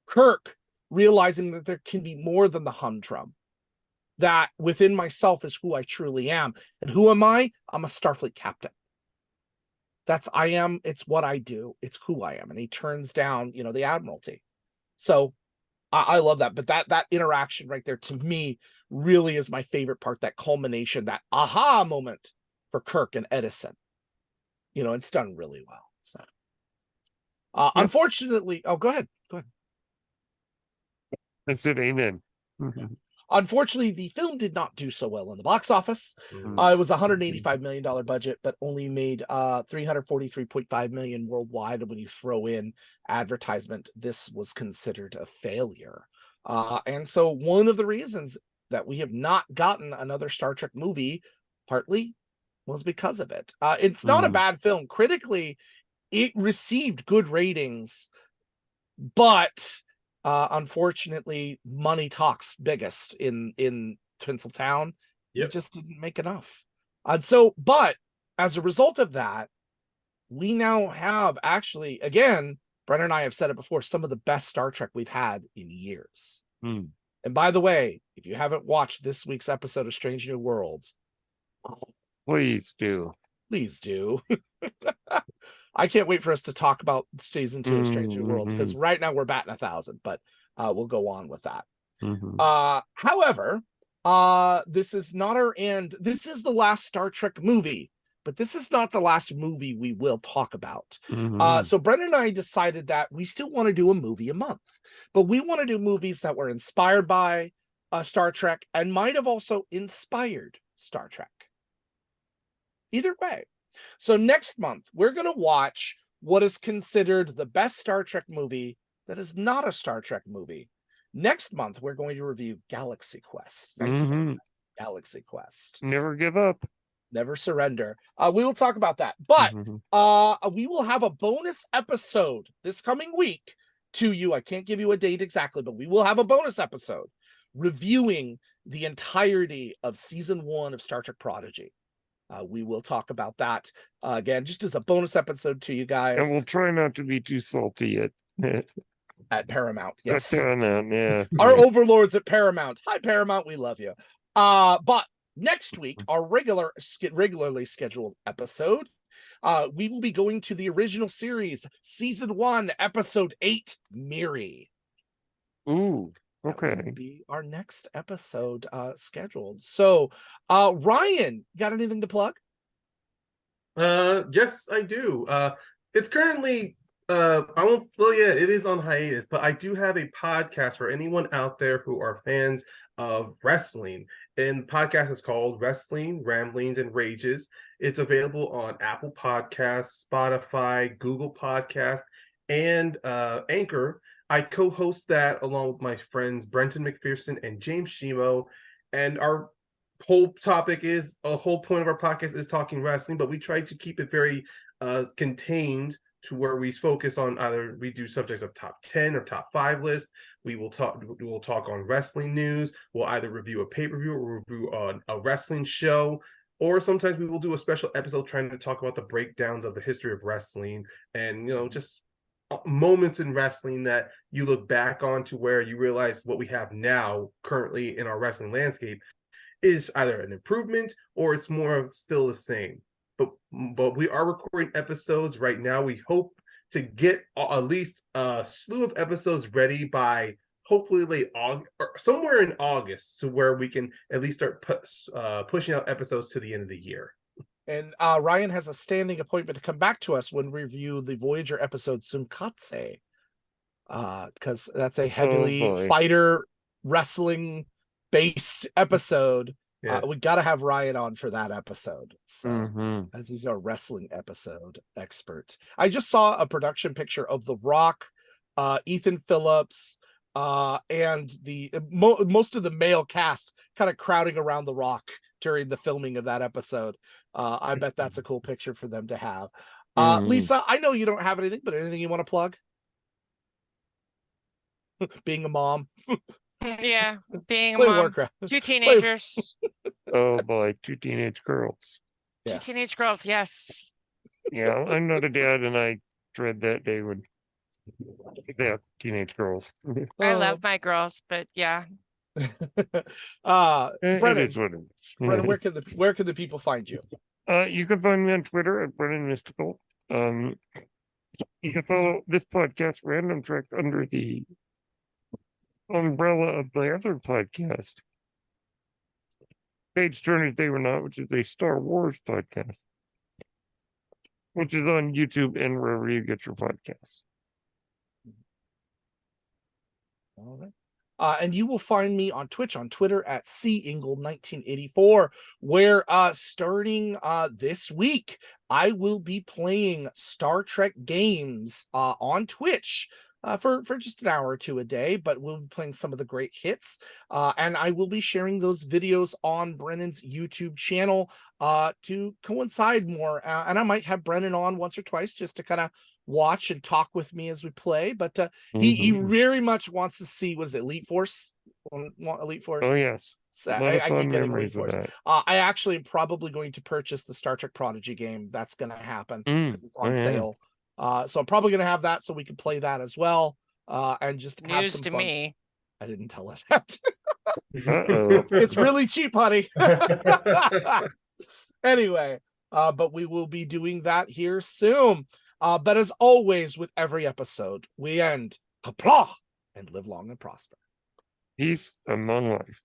Kirk realizing that there can be more than the humdrum, that within myself is who I truly am. And who am I? I'm a Starfleet captain. It's what I do. It's who I am. And he turns down, the Admiralty. So I love that. But that interaction right there, to me, really is my favorite part, that culmination, that aha moment for Kirk and Edison. It's done really well. So, unfortunately, go ahead.
I said amen.
Unfortunately, the film did not do so well in the box office.
Mm.
It was a $185 million budget, but only made $343.5 million worldwide. And when you throw in advertisement, this was considered a failure. And so one of the reasons that we have not gotten another Star Trek movie, partly, was because of it. It's not a bad film. Critically, it received good ratings, but unfortunately, money talks biggest in Tinseltown.
Yep.
It just didn't make enough. But as a result of that, we now have actually, again, Brennan and I have said it before, some of the best Star Trek we've had in years. And by the way, if you haven't watched this week's episode of Strange New Worlds,
Please do.
Please do. I can't wait for us to talk about season 2 of Strange New Worlds, because right now we're batting 1,000, but we'll go on with that. However, this is not our end. This is the last Star Trek movie, but this is not the last movie we will talk about. So Brendan and I decided that we still want to do a movie a month, but we want to do movies that were inspired by Star Trek and might have also inspired Star Trek. Either way. So next month, we're going to watch what is considered the best Star Trek movie that is not a Star Trek movie. Next month, we're going to review Galaxy Quest. Galaxy Quest.
Never give up.
Never surrender. We will talk about that. But we will have a bonus episode this coming week to you. I can't give you a date exactly, but we will have a bonus episode reviewing the entirety of season 1 of Star Trek Prodigy. We will talk about that again, just as a bonus episode to you guys.
And we'll try not to be too salty
at Paramount. Yes.
At Paramount, yeah.
Our overlords at Paramount. Hi, Paramount. We love you. But next week, our regularly scheduled episode, we will be going to the original series, season 1, episode 8, Miri.
Ooh. Okay.
That will be our next episode scheduled. So, Ryan, got anything to plug?
Yes, I do. It's currently I won't well yet, it is on hiatus, but I do have a podcast for anyone out there who are fans of wrestling. And the podcast is called Wrestling, Ramblings, and Rages. It's available on Apple Podcasts, Spotify, Google Podcasts, and Anchor. I co-host that along with my friends Brenton McPherson and James Shimo, and our whole topic is a whole point of our podcast is talking wrestling, but we try to keep it very contained to where we focus on either we do subjects of top 10 or top 5 list. We will talk on wrestling news. We'll either review a pay-per-view or review a wrestling show, or sometimes we will do a special episode trying to talk about the breakdowns of the history of wrestling and just moments in wrestling that you look back on to where you realize what we have now currently in our wrestling landscape is either an improvement or it's more of still the same. But we are recording episodes right now. We hope to get at least a slew of episodes ready by hopefully late August or somewhere in August, to where we can at least start pushing out episodes to the end of the year.
And Ryan has a standing appointment to come back to us when we review the Voyager episode Sumkatse, because that's a heavily fighter wrestling based episode. Yeah. We got to have Ryan on for that episode. So, as he's our wrestling episode expert. I just saw a production picture of The Rock, Ethan Phillips, and the most of the male cast kind of crowding around The Rock during the filming of that episode. I bet that's a cool picture for them to have. Lisa, I know you don't have anything, but anything you want to plug? Being a mom.
Yeah, being a mom. Warcraft. 2 teenagers.
Oh boy, 2 teenage girls.
Yes. 2 teenage girls, yes.
Yeah, I'm not a dad, and I dread that day when they have teenage girls.
I love my girls, but yeah.
Brennan,
it is what it is.
Brennan, where can the people find you?
You can find me on Twitter at Brennan Mystical. You can follow this podcast, Random Trek, under the umbrella of my other podcast, Page Turners They Were Not, which is a Star Wars podcast, which is on YouTube and wherever you get your podcasts.
All right. And you will find me on Twitch, on Twitter at cingle1984, where starting this week, I will be playing Star Trek games on Twitch for just an hour or two a day, but we'll be playing some of the great hits. And I will be sharing those videos on Brennan's YouTube channel to coincide more. And I might have Brennan on once or twice just to kind of watch and talk with me as we play, but he very much wants to see, what is it, Elite Force? Elite Force?
Oh yes,
I keep getting Elite Force. I actually am probably going to purchase the Star Trek Prodigy game. That's going to happen because it's on sale. So I'm probably going to have that so we can play that as well, and just have some fun. Me. I didn't tell her that. It's really cheap, honey. Anyway, but we will be doing that here soon. But as always, with every episode, we end, Qapla', and live long and prosper.
Peace among life.